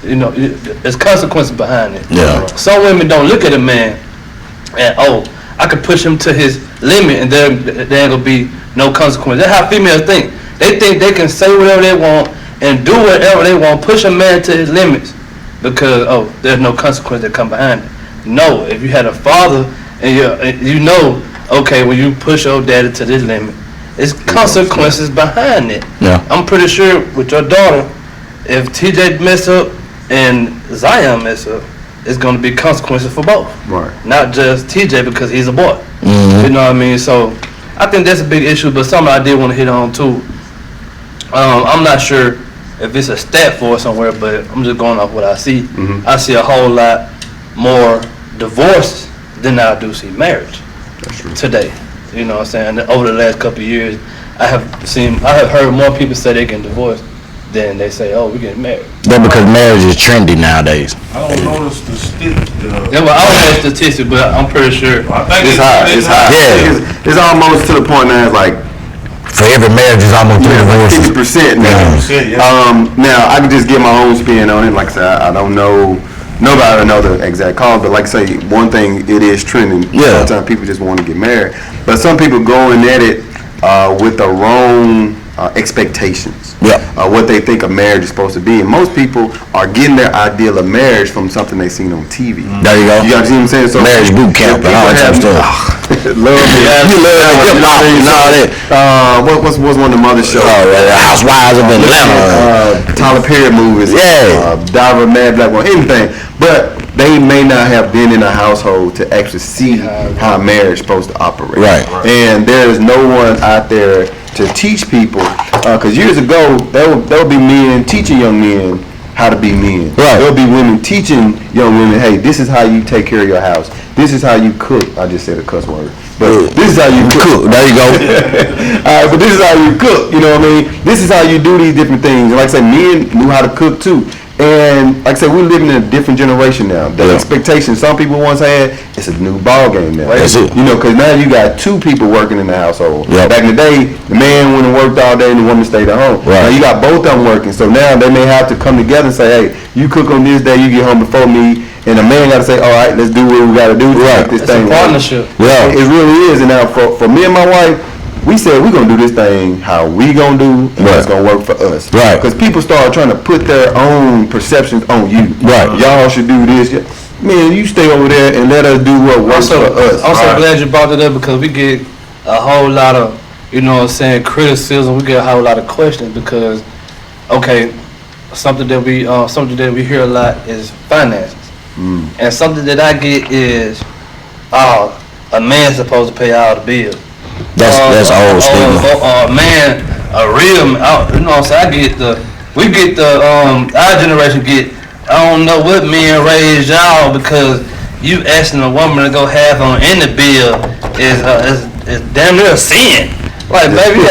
you know, there's consequences behind it. Yeah. Some women don't look at a man and, oh, I could push him to his limit and there ain't gonna be no consequence. That's how females think. They think they can say whatever they want and do whatever they want, push a man to his limits because, oh, there's no consequence that come behind it. No, if you had a father and you know, okay, when you push your daddy to this limit, it's consequences behind it. Yeah. I'm pretty sure with your daughter, if TJ mess up and Zion mess up, it's going to be consequences for both. Right. Not just TJ because he's a boy. Mm-hmm. You know what I mean? So I think that's a big issue, but something I did want to hit on too. I'm not sure if it's a stat for it somewhere, but I'm just going off what I see. Mm-hmm. I see a whole lot more divorces than I do see marriage today. You know what I'm saying? Over the last couple of years, I have heard more people say they get divorced than they say, oh, we getting married. That's because marriage is trendy nowadays. I don't know the statistics. Yeah, well, I don't know the statistics, but I'm pretty sure. I think It's high. It's high. Yeah. It's almost to the point now. It's like For every marriage, is almost 3 divorces. 50% now. 50%, yeah. Now I can just get my own spin on it. Like I said, I don't know. Nobody know the exact cause, but like I say, one thing, it is trending. Yeah. Sometimes people just want to get married, but some people going at it with the wrong expectations. Yeah. What they think a marriage is supposed to be, and most people are getting their ideal of marriage from something they seen on TV. There you go. You guys see what I'm saying? So Marriage boot camp and all that type of stuff. Love me. You love hip hop and all that. What's one of the mother shows? Housewives of Atlanta. Tyler Perry movies. Yeah. Diver, Mad Black Woman, anything. But they may not have been in a household to actually see how marriage is supposed to operate. Right. And there is no one out there to teach people. Because years ago, there would be men teaching young men how to be men. Right. There'll be women teaching young women, hey, this is how you take care of your house. This is how you cook. I just said a cuss word. But this is how you cook. There you go. All right, but this is how you cook. You know what I mean? This is how you do these different things. And like I said, men knew how to cook too. And like I said, we're living in a different generation now. The expectation some people once had, it's a new ball game now. That's it. You know, because now you got 2 people working in the household. Yep. Back in the day, the man went and worked all day and the woman stayed at home. Right. Now you got both of them working. So now they may have to come together and say, hey, you cook on this day, you get home before me. And the man got to say, all right, let's do what we got to do to make this It's thing a partnership. Yeah. It really is. And now for me and my wife, we said we're going to do this thing how we going to do, and it's going to work for us. Right. Because people start trying to put their own perceptions on you. Right. Y'all should do this. Man, you stay over there and let us do what works for us. I'm so glad you brought it up because we get a whole lot of, you know what I'm saying, criticism. We get a whole lot of questions because, okay, something that we hear a lot is finances. And something that I get is, a man's supposed to pay all the bills. That's old stigma. Man, a real, you know what I'm saying? Our generation get, I don't know what men raised y'all because you asking a woman to go half on any bill is damn near a sin. Like, baby,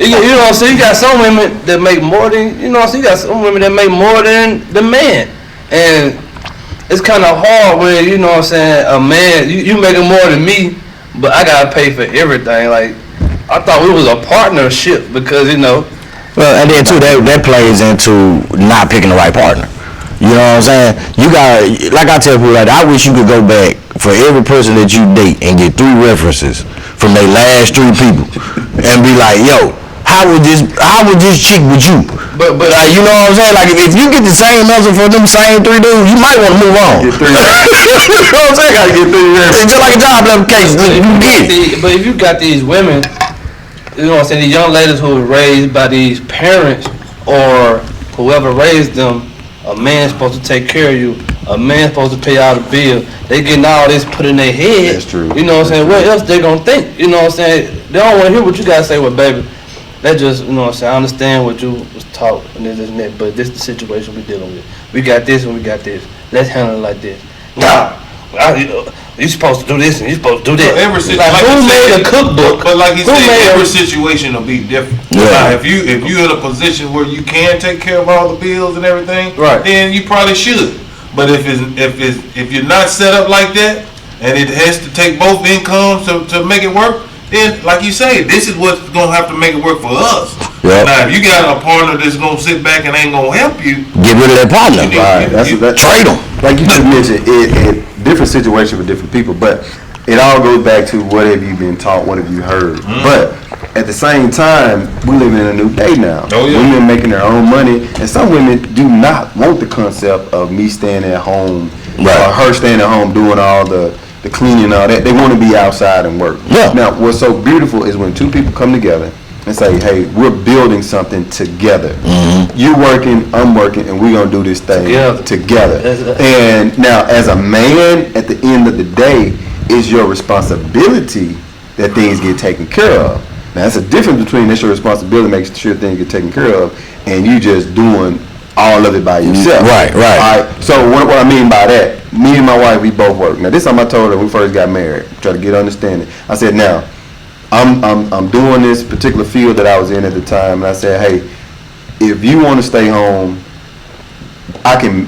you know what I'm saying? You got some women that make more than, you know what I'm saying? You got some women that make more than the man. And it's kind of hard when, you know what I'm saying, a man, you making more than me, but I gotta pay for everything. Like, I thought we was a partnership because, you know. Well, and then too, that plays into not picking the right partner. You know what I'm saying? You got, like I tell people, like, I wish you could go back for every person that you date and get 3 references from their last 3 people and be like, yo, how would this chick with you? But like, you know what I'm saying? Like, if you get the same answer for them same 3 dudes, you might want to move on. Get 3 You know what I'm saying? Gotta get 3 references. It's just like a job application. You get it. But if you got these women, you know what I'm saying, these young ladies who were raised by these parents or whoever raised them, a man's supposed to take care of you. A man's supposed to pay all the bills. They getting all this put in their head. That's true. You know what I'm saying? What else they gonna think? You know what I'm saying? They don't want to hear what you gotta say. Well, baby, that just, you know what I'm saying? I understand what you was taught and this and that, but this is the situation we dealing with. We got this and we got this. Let's handle it like this. Nah, you supposed to do this and you supposed to do that. Like, who made a cookbook? But like he said, every situation will be different. Yeah. Now, if you in a position where you can take care of all the bills and everything, Right. then you probably should. But if you're not set up like that, and it has to take both incomes to make it work, then like you say, this is what's gonna have to make it work for us. Yep. Now, if you got a partner that's gonna sit back and ain't gonna help you, Get rid of that partner. Right. Trade them. Like you just mentioned, it different situation for different people, but it all goes back to what have you been taught, what have you heard. But at the same time, we live in a new day now. Oh, yeah. Women making their own money, and some women do not want the concept of me staying at home or her staying at home doing all the cleaning and all that. They want to be outside and work. Yeah. Now, what's so beautiful is when two people come together and say, hey, we're building something together. You're working, I'm working, and we're going to do this thing together. And now, as a man, at the end of the day, it's your responsibility that things get taken care of. Now, that's a difference between it's your responsibility to make sure things get taken care of and you just doing all of it by yourself. Right. All right. So what I mean by that, me and my wife, we both work. Now, this time I told her when we first got married, try to get understanding. I said, now, I'm doing this particular field that I was in at the time, and I said, hey, if you want to stay home, I can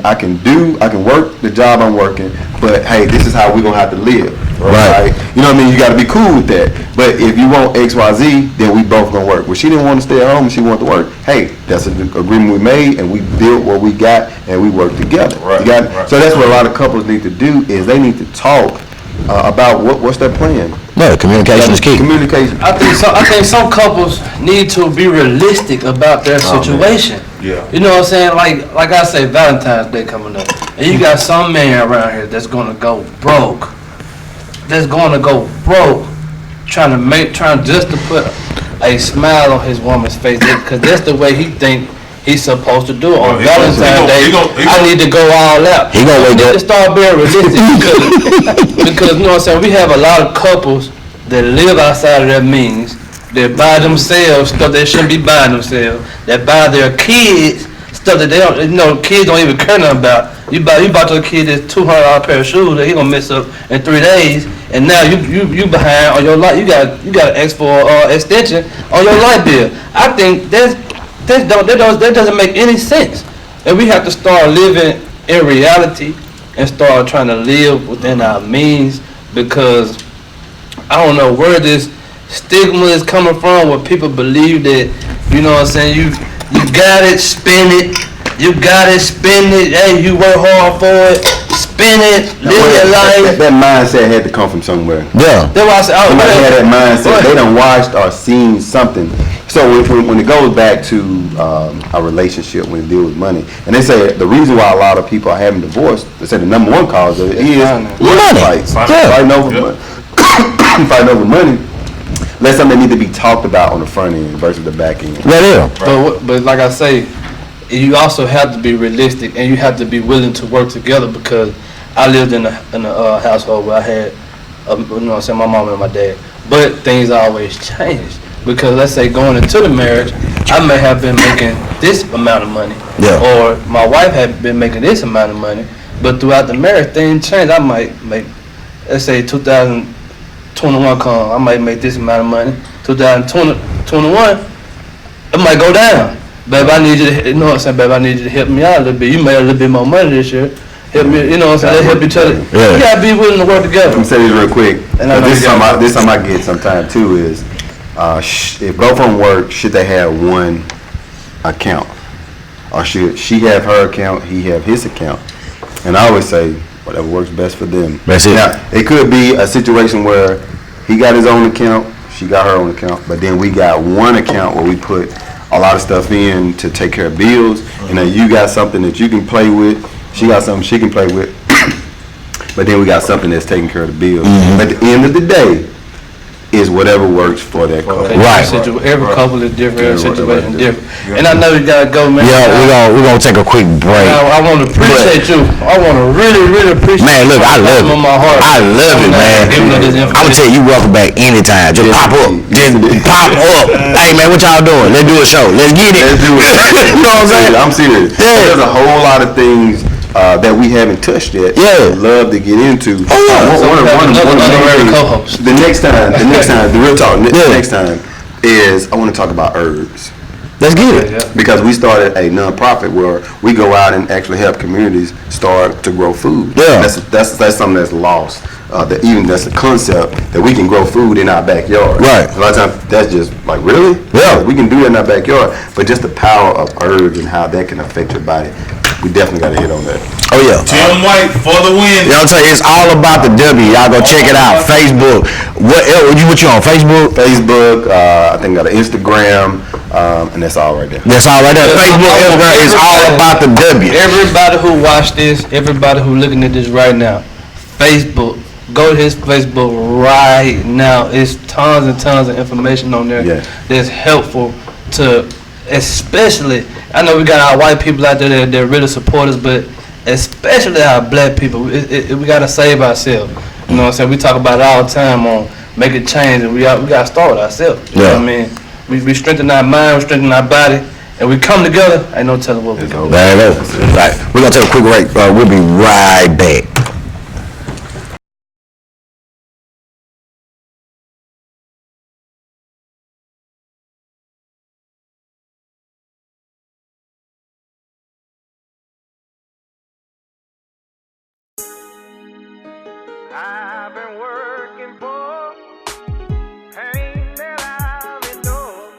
work the job I'm working, but hey, this is how we're gonna have to live. Right. You know what I mean? You gotta be cool with that. But if you want XYZ, then we both gonna work. Well, she didn't want to stay at home, she wanted to work. Hey, that's an agreement we made, and we built what we got, and we worked together. Right. You got it? Right. So that's what a lot of couples need to do is they need to talk about what's their plan. No, communication is key. Communication. I think some couples need to be realistic about their situation. Yeah. You know what I'm saying? Like I say, Valentine's Day coming up, and you got some man around here that's gonna go broke. Trying just to put a smile on his woman's face, because that's the way he think he's supposed to do it. On Valentine's Day, I need to go all out. He gonna wake up. To start being realistic because you know what I'm saying. We have a lot of couples that live outside of their means. That buy themselves stuff they shouldn't be buying themselves. That buy their kids stuff that they don't, kids don't even care nothing about. You bought your kid this $200 pair of shoes that he gonna mess up in 3 days, and now you behind on your light. You got an X4 extension on your light bill. I think that doesn't make any sense, and we have to start living in reality and start trying to live within our means, because I don't know where this stigma is coming from, where people believe that, you know what I'm saying, you got it, spend it, hey, you work hard for it, spend it, live your life. That mindset had to come from somewhere. Yeah. That's why I said, Somebody had that mindset. They done watched or seen something. So when it goes back to a relationship, when it deals with money, and they say the reason why a lot of people are having divorce, they say the number one cause of it is money. Fights. Yeah. Fighting over money. Fighting over money. That's something that need to be talked about on the front end versus the back end. Yeah. But like I say, you also have to be realistic, and you have to be willing to work together, because I lived in a household where I had, my mom and my dad, but things always change, because let's say going into the marriage, I may have been making this amount of money, or my wife had been making this amount of money, but throughout the marriage, things change. I might make, let's say 2021 come, I might make this amount of money. 2021, it might go down. Babe, I need you to, you know what I'm saying, babe, I need you to help me out a little bit. You made a little bit more money this year. Help me, you know what I'm saying, let's help each other. Yeah. You gotta be willing to work together. Let me say this real quick. And I know This time I get sometime too is, if both of them work, should they have one account? Or should she have her account, he have his account? And I always say, whatever works best for them. That's it. Now, it could be a situation where he got his own account, she got her own account, but then we got one account where we put a lot of stuff in to take care of bills, and then you got something that you can play with, she got something she can play with, but then we got something that's taking care of the bills. At the end of the day, is whatever works for that couple. Right. Every couple is different, every situation is different. Yeah. And I know you gotta go, man. Yeah, we're gonna take a quick break. I want to appreciate you. I want to really appreciate Man, look, I love it. from my heart. I love it, man. Giving us this I'm gonna information. tell you, welcome back anytime. Just pop up. Just pop up. Hey, man, what y'all doing? Let's do a show. Let's get it. Let's do it. You know what I'm saying? I'm serious. Yeah. There's a whole lot of things that we haven't touched yet. Yeah. I'd love to get into. Oh, yeah. So we have another honorary co-host. The next time, the real talk, Yeah. next time is I want to talk about herbs. Let's get it. Yeah. Because we started a nonprofit where we go out and actually help communities start to grow food. Yeah. That's something that's lost. Even that's a concept that we can grow food in our backyard. Right. A lot of times that's just like, really? Yeah. We can do that in our backyard. But just the power of herbs and how that can affect your body, we definitely got to hit on that. Oh yeah. Tim White for the win. Y'all tell you, it's all about the W. Y'all go check it out. Facebook. What you on Facebook? Facebook, I think got an Instagram, and that's all right there. That's all right there. Facebook, Instagram is all about the W. Everybody who watched this, everybody who looking at this right now, Facebook, go to his Facebook right now. It's tons and tons of information on there that's helpful to, especially, I know we got our white people out there that really support us, but especially our black people. We got to save ourselves. You know what I'm saying? We talk about it all the time on making change, and we got to start with ourselves. You know what I mean? We strengthen our mind, we strengthen our body, and we come together, ain't no telling what we can do. There you go. Right. We're going to take a quick break. We'll be right back. I've been working for pain that I've endured,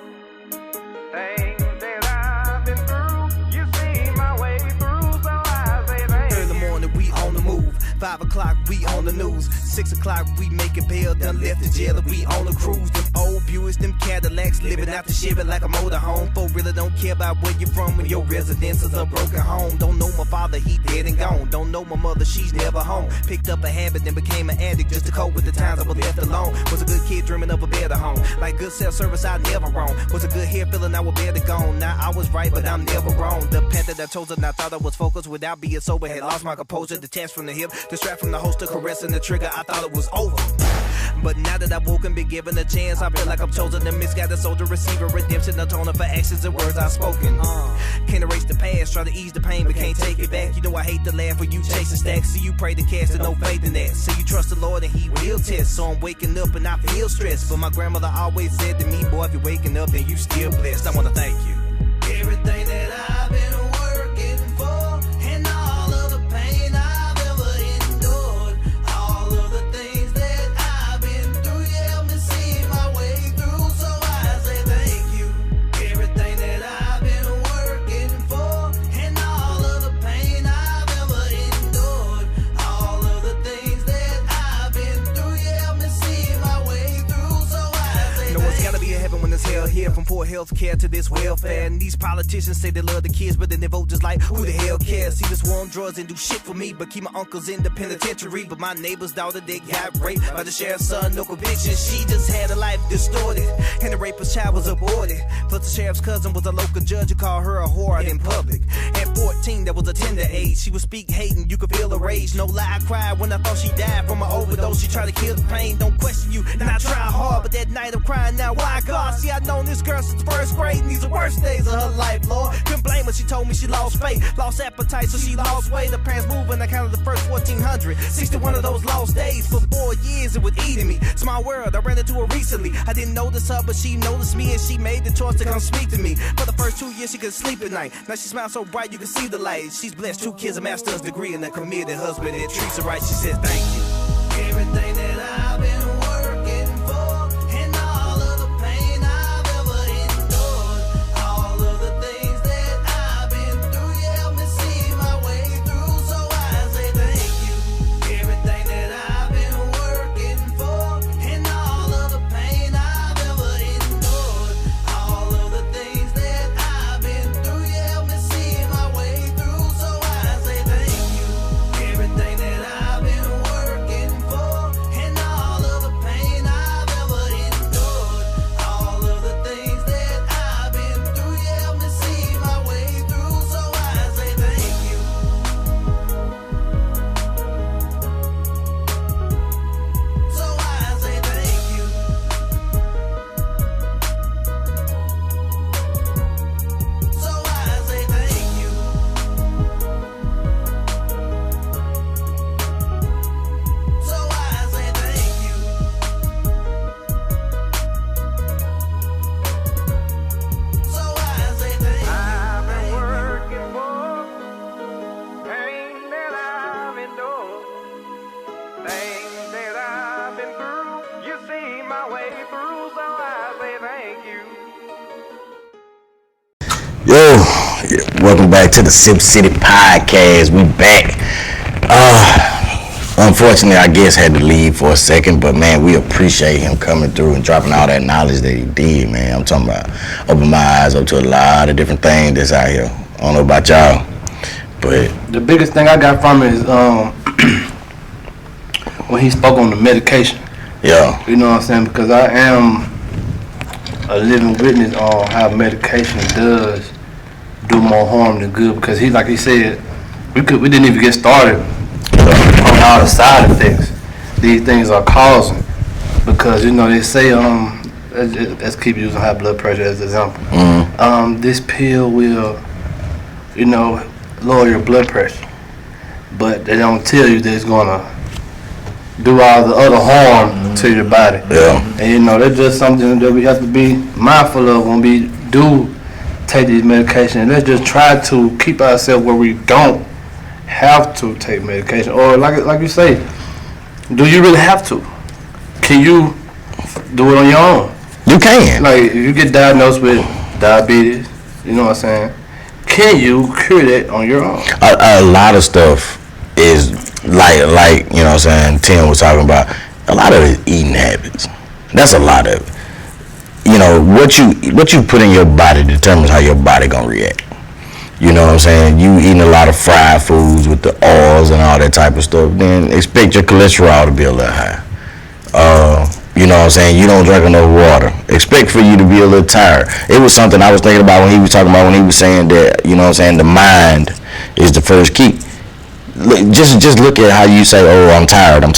things that I've been through. You see my way through, so I say thank you. Early in the morning, we on the move. 5 o'clock, we on the news. 6 o'clock, we making bail. Done left the jail, and we on the cruise. Them old Buicks, them Cadillacs, living out the Chevy like a motorhome. Folk really don't care about where you from when your residence is a broken home. Don't know my father, he dead and gone. Don't know my mother, she's never home. Picked up a habit, then became an addict just to cope with the times I was left alone. Was a good kid dreaming of a better home. Like good self-service, I never wrong. Was a good hair feeling, I was better gone. Now I was right, but I'm never wrong. The path that I chose and I thought I was focused without being sober. Had lost my composure, detached from the hip, distract from the holster, caressing the trigger. I thought it was over. But now that I've woken, been given a chance, I feel like I'm chosen. The misguided soldier, receiver, redemption, atoner for actions and words I've spoken. Can't erase the past, try to ease the pain, but can't take it back. You know I hate to laugh when you chasing stacks, so you pray to cast and no faith in that. So you trust the Lord and He will test. So I'm waking up and I feel stressed. But my grandmother always said to me, boy, if you're waking up, then you still blessed. I wanna thank you. Everything that I've been working for, and all of the pain I've ever endured, all of the things that I've been through, you helped me see my way through, so I say thank you. Everything that I've been working for, and all of the pain I've ever endured, all of the things that I've been through, you helped me see my way through, so I say thank you. It's gotta be a heaven when there's hell here, from poor health care to this welfare. And these politicians say they love the kids, but then they vote just like, who the hell cares? See, this war on drugs and do shit for me, but keep my uncles in the penitentiary. But my neighbor's daughter, they got raped by the sheriff's son, no conviction. She just had her life distorted, and the rapist's child was aborted. Plus the sheriff's cousin was a local judge who called her a whore out in public. At 14, that was a tender age. She would speak hate and you could feel her rage. No lie, I cried when I thought she died from an overdose. She tried to kill the pain, don't question you, and I tried hard, but that night I'm crying now, why God? See, I've known this girl since first grade, and these are the worst days of her life, Lord. Couldn't blame her, she told me she lost faith, lost appetite, so she lost weight. Her parents moved and I counted the first 1,400. 61 of those lost days. For 4 years it was eating me. Small world, I ran into her recently. I didn't notice her, but she noticed me, and she made the choice to come speak to me. For the first 2 years she couldn't sleep at night. Now she smiles so bright you can see the light. She's blessed, 2 kids, a master's degree, and a committed husband that treats her right. She says thank you. Everything that I've been working for, and all of the pain I've ever endured, all of the things that I've been through, you helped me see my way through, so I say thank you. Everything that I've been working for, and all of the pain I've ever endured, all of the things that I've been through, you helped me see my way through, so I say thank you. Everything that I've been working for, and all Yo, welcome back to the Sipp City podcast. We back. Unfortunately, I guess had to leave for a second, but man, we appreciate him coming through and dropping all that knowledge that he did, man. I'm talking about open my eyes up to a lot of different things that's out here. I don't know about y'all, but The biggest thing I got from it is when he spoke on the medication. yeah, You know what I'm saying? Because I am a living witness on how medication does do more harm than good. Because like he said, we didn't even get started on all the side effects these things are causing. Because they say let's keep using high blood pressure as an example. This pill will lower your blood pressure, but they don't tell you that it's gonna do all the other harm to your body. yeah. And that's just something that we have to be mindful of when we do take these medications. And let's just try to keep ourselves where we don't have to take medication. Or like you say, do you really have to? Can you do it on your own? You can. Like if you get diagnosed with diabetes, you know what I'm saying? Can you cure that on your own? A lot of stuff is like you know what I'm saying, Tim was talking about, a lot of it is eating habits. That's a lot of it. What you put in your body determines how your body gonna react. You know what I'm saying? You eating a lot of fried foods with the oils and all that type of stuff, then expect your cholesterol to be a little high. You know what I'm saying? You don't drink enough water. Expect for you to be a little tired. It was something I was thinking about when he was talking about, when he was saying that, you know what I'm saying, the mind is the first key. Just look at how you say, oh, I'm tired, and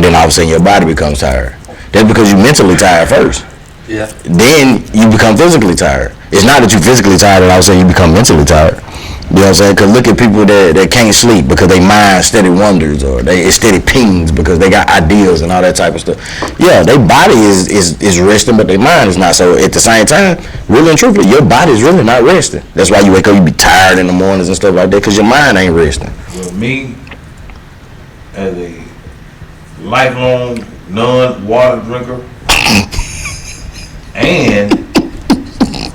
then all of a sudden your body becomes tired. That's because you're mentally tired first. Yeah. Then you become physically tired. It's not that you're physically tired and all of a sudden you become mentally tired. You know what I'm saying? Because look at people that can't sleep because their mind steady wanders, or they steady pings because they got ideas and all that type of stuff. Yeah, their body is resting, but their mind is not. So at the same time, really and truthfully, your body is really not resting. That's why you wake up, you be tired in the mornings and stuff like that, because your mind ain't resting. Well, me, as a lifelong non-water drinker and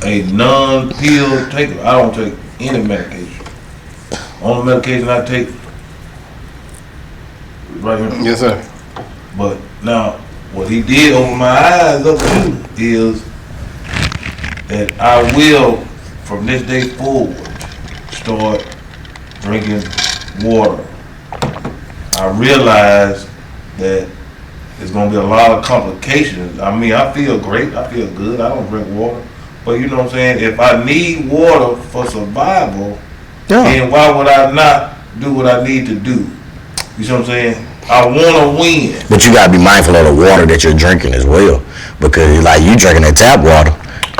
a non-pill taker, I don't take any medication. Only medication I take is right here. Yes, sir. But now, what he did open my eyes up to is that I will, from this day forward, start drinking water. I realize that there's going to be a lot of complications. I mean, I feel great. I feel good. I don't drink water. But you know what I'm saying? If I need water for survival, then why would I not do what I need to do? You see what I'm saying? I want to win. But you gotta be mindful of the water that you're drinking as well, because like you drinking that tap water,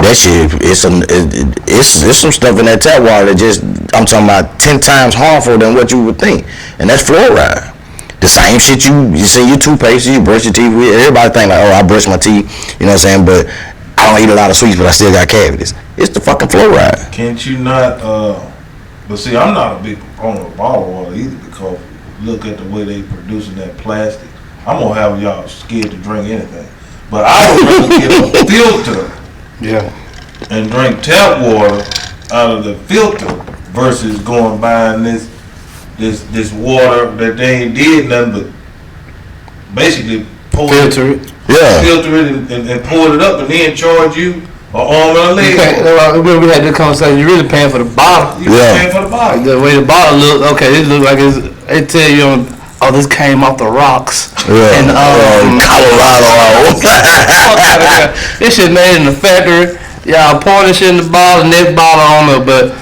that shit, it's some stuff in that tap water that just, I'm talking about 10 times harmful than what you would think, and that's fluoride. The same shit you see your toothpaste, you brush your teeth with. Everybody think like, oh, I brush my teeth, you know what I'm saying? But I don't eat a lot of sweets, but I still got cavities. It's the fucking fluoride. Can't you not? But see, I'm not a big proponent of bottled water either, because look at the way they producing that plastic. I'm gonna have y'all scared to drink anything. But I would rather get a filter, and drink tap water out of the filter versus going buying this water that they ain't did nothing but basically Filter it. Yeah. filter it and pour it up and then charge you an arm and a leg. We had this conversation. You're really paying for the bottle. You paying for the bottle. The way the bottle looks, okay, it looks like they tell you, oh, this came off the rocks. Yeah. And Colorado. this shit made in the factory. Y'all pour this shit in the bottle, next bottle on there, but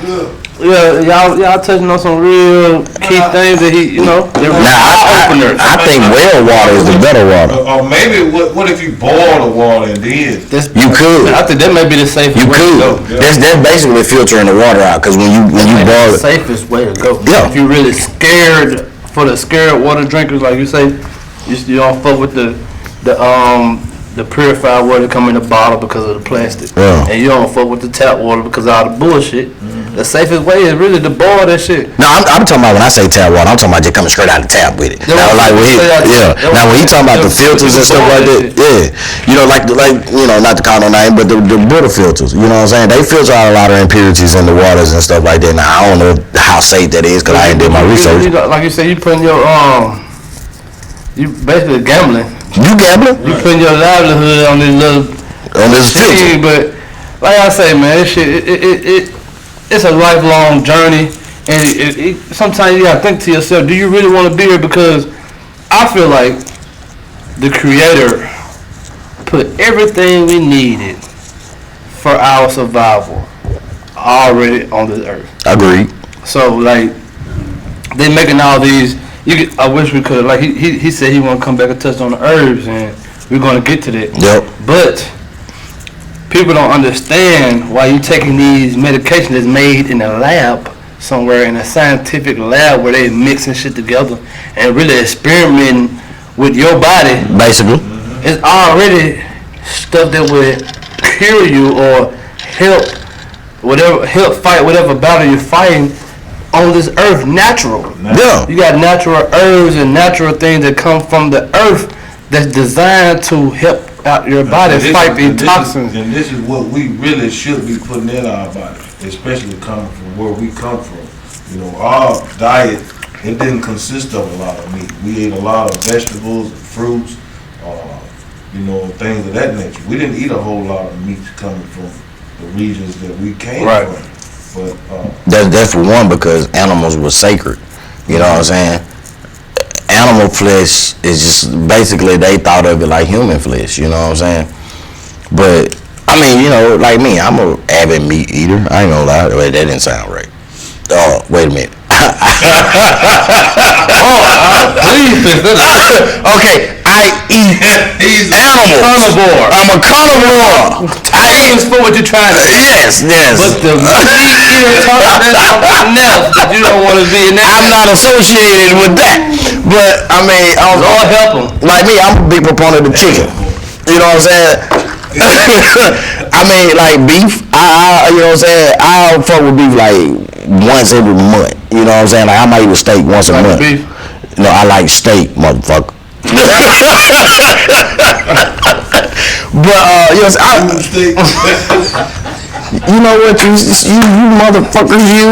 y'all touching on some real key things that they're eye-openers. I think well water is the better water. Or maybe what if you boil the water and then? You could. I think that may be the safest You way to go. could. That's basically filtering the water out, because when you boil The it. safest way to go. Yeah. If you're really scared, for the scared water drinkers, like you say, you don't fuck with the purified water that come in the bottle because of the plastic. Yeah. And you don't fuck with the tap water because of all the bullshit. The safest way is really to boil that shit. No, I'm talking about when I say tap water, I'm talking about just coming straight out of the tap with it. Now, like when now when he talking about the filters and stuff like that, you know, like you know, not to call no name, but the Brita filters. You know what I'm saying? They filter out a lot of impurities in the waters and stuff like that. Now I don't know how safe that is because I ain't did my research. Like you said, you putting your you basically gambling. You gambling? You putting your livelihood on this filter. But like I say, man, this shit it's a lifelong journey, and sometimes you gotta think to yourself, do you really want to be here? Because I feel like the Creator put everything we needed for our survival already on this earth. Agreed. So like they making all these. I wish we could. Like he said, he want to come back and touch on the herbs, and we're gonna get to that. Yep. But people don't understand why you taking these medications that's made in a lab somewhere, in a scientific lab where they mixing shit together and really experimenting with your body. Basically, it's already stuff that would cure you or help fight whatever battle you're fighting on this earth. Natural. Yeah. You got natural herbs and natural things that come from the earth that's designed to help out your body fight these toxins. And this is what we really should be putting in our body, especially coming from where we come from. You know, our diet, it didn't consist of a lot of meat. We ate a lot of vegetables, fruits, you know, things of that nature. We didn't eat a whole lot of meat coming from the regions that we came from. But that's for one, because animals were sacred. You know what I'm saying? Animal flesh is just basically, they thought of it like human flesh. You know what I'm saying? But I mean, you know, like me, I'm a avid meat eater. I ain't gonna lie. Wait, that didn't sound right. Oh, wait a minute. Okay, I eat animals. Carnivore. I'm a carnivore. I eat for what you're trying to do. Yes. But the meat eater that's something else that you don't want to be in that. I'm not associated with that. But I mean, Lord help them. Like me, I'm a big proponent of chicken. You know what I'm saying? I mean, like beef. I you know what I'm saying? I'll fuck with beef like once every month. You know what I'm saying? Like I might eat a steak once a month. Beef? No, I like steak, motherfucker. But you know, you know what, you motherfuckers, you.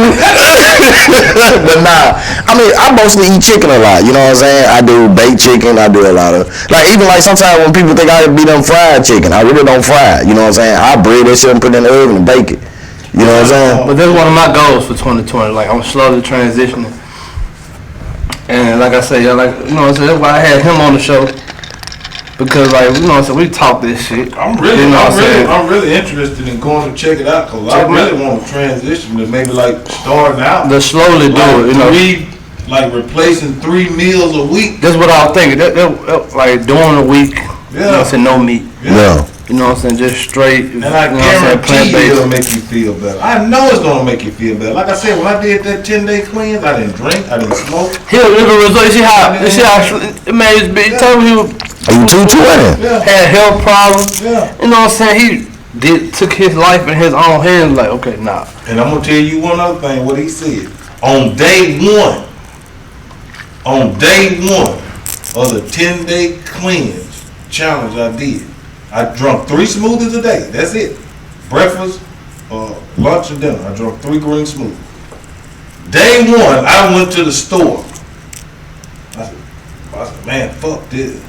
But nah, I mean, I mostly eat chicken a lot. You know what I'm saying? I do baked chicken. I do a lot of even like sometimes when people think I be done fried chicken, I really don't fry it. You know what I'm saying? I bread that shit and put it in the oven and bake it. You know what I'm saying? But that's one of my goals for 2020. Like I'm slowly transitioning. And like I say, like you know what I'm saying, that's why I had him on the show. Because like you know what I'm saying, we talk this shit. I'm really interested in going to check it out, because I really want to transition to maybe like starting out. To slowly do it, you know. Like replacing 3 meals a week. That's what I was thinking. That like during the week, you know what I'm saying, no meat. Yeah. You know what I'm saying, just straight. And I guarantee it'll make you feel better. I know it's gonna make you feel better. Like I said, when I did that 10-day cleanse, I didn't drink, I didn't smoke. He'll live a result. You see how man, he told me he was. Are you 220? Yeah. Had health problems. Yeah. You know what I'm saying? He took his life in his own hands. Like, okay, nah. And I'm gonna tell you one other thing. What he said on day one of the 10-day cleanse challenge I did, I drunk 3 smoothies a day. That's it. Breakfast, lunch, and dinner. I drunk 3 green smoothies. Day 1, I went to the store. I said, man, fuck this.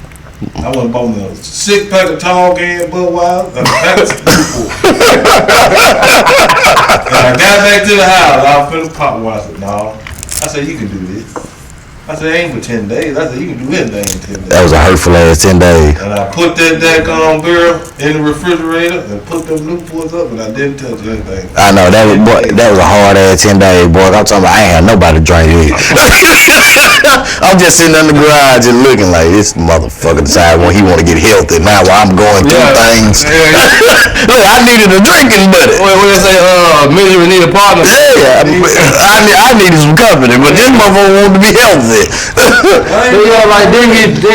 I went and bought me a 6-pack of tall can Budweiser and a pack of Newport. And I got back to the house. I was finna pop one. I said, no. I said, you can do this. I said, it ain't for 10 days. I said, you can do anything in 10 days. That was a hurtful ass 10 days. And I put that daggone barrel in the refrigerator and put them Newports up, and I didn't touch anything. I know, that was a hard ass 10 days, boy. I'm talking about I ain't had nobody drink it. I'm just sitting in the garage and looking like this motherfucker decided when he want to get healthy. Now while I'm going through things. Look, I needed a drinking buddy. When they say, misery need a partner. Yeah, I needed some company, but this motherfucker wanted to be healthy. Then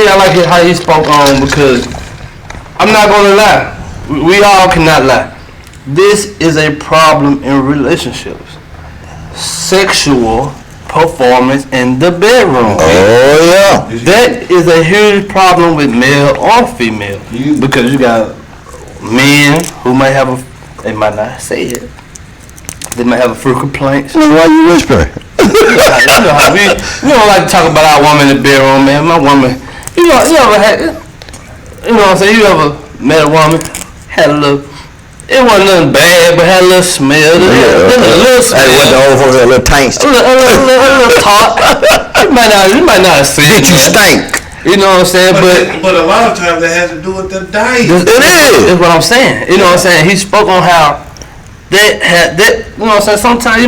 I like it how he spoke on, because I'm not gonna lie, we all cannot lie. This is a problem in relationships. sexual performance in the bedroom. Oh yeah. That is a huge problem with male or female because you got men who might have they might not say it. They might have a few complaints. Why you whispering? You know how we don't like to talk about our woman in the bedroom, man. My woman, you ever had, you know what I'm saying? You ever met a woman, had a little, it wasn't nothing bad, but had a little smell. A little smell. Hey, what the old folks say, a little taste. A little talk. You might not have seen Bitch, you stink. You know what I'm saying? But a lot of times that has to do with the diet. It is. That's what I'm saying. You know what I'm saying? He spoke on how that you know what I'm saying? Sometimes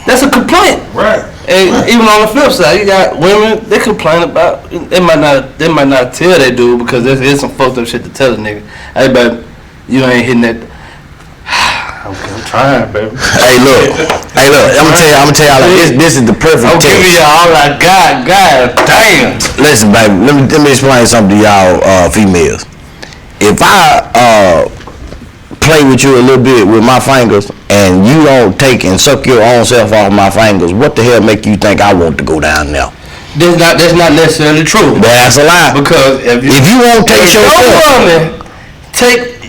that's a complaint. Right. And even on the flip side, you got women, they complain about, they might not tell they do because there's some fucked up shit to tell a nigga. Hey baby, you ain't hitting that. I'm trying, baby. Hey look, I'm gonna tell y'all like this is the perfect I'm test. giving y'all all I got, god damn. Listen, baby, let me explain something to y'all females. If I play with you a little bit with my fingers and you don't take and suck your own self off my fingers, what the hell make you think I want to go down there? That's not necessarily true. That's a lie. Because if you won't take your yourself, woman take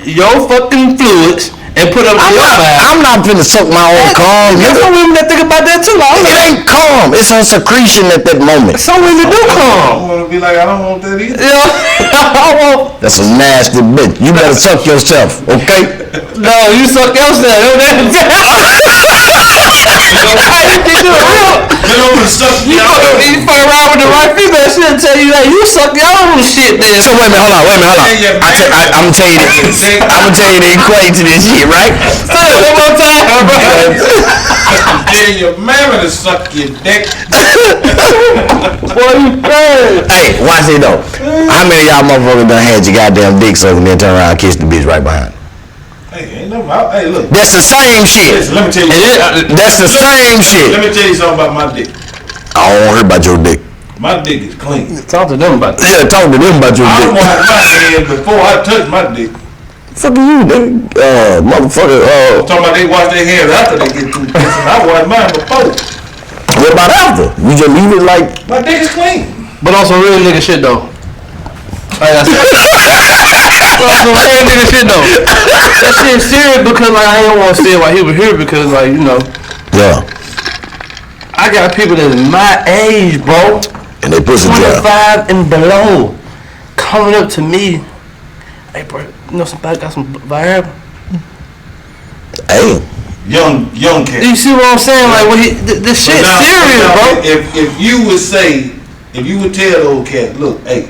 your fucking fluids and put them in your mouth. I'm not finna suck my own cum. There's some women that think about that too. It ain't cum. It's a secretion at that moment. Some women do I come. want to be like, I don't want that either. Yeah. That's a nasty bitch. You better suck yourself, okay? No, you suck yourself. How you can do it real? Get over and suck You fuck around with the right female, she'll tell you that you suck your own shit then. So wait a minute, hold on. I'm gonna tell you the equate to this shit, right? Say it one more time, bro. Yeah, your mammy to suck your dick. Boy, you crazy. Hey, watch it though. How many of y'all motherfuckers done had your goddamn dick sucked and then turn around and kiss the bitch right behind? Hey, ain't nothing. Hey, look. That's the same shit. Listen, let me tell you. That's the same shit. Let me tell you something about my dick. I don't want to hear about your dick. My dick is clean. Talk to them about that. Yeah, talk to them about your I dick. wash my hands before I touch my dick. Fuck you, nigga. Motherfucker. I'm talking about they wash their hands after they get through kissing. I wash mine before. What about after? You just leave it like. My dick is clean. But on some real nigga shit though. Like I said. But on some real nigga shit though. That shit serious because like I don't want to say it while he was here because like, you know. Yeah. I got people that's my age, bro. And they pussy dry. 25 and below. Coming up to me. Hey bro, you know somebody got some Viagra? Hey. Young cat. You see what I'm saying? Like when this shit serious, bro. If you would say, if you would tell the old cat, look, hey,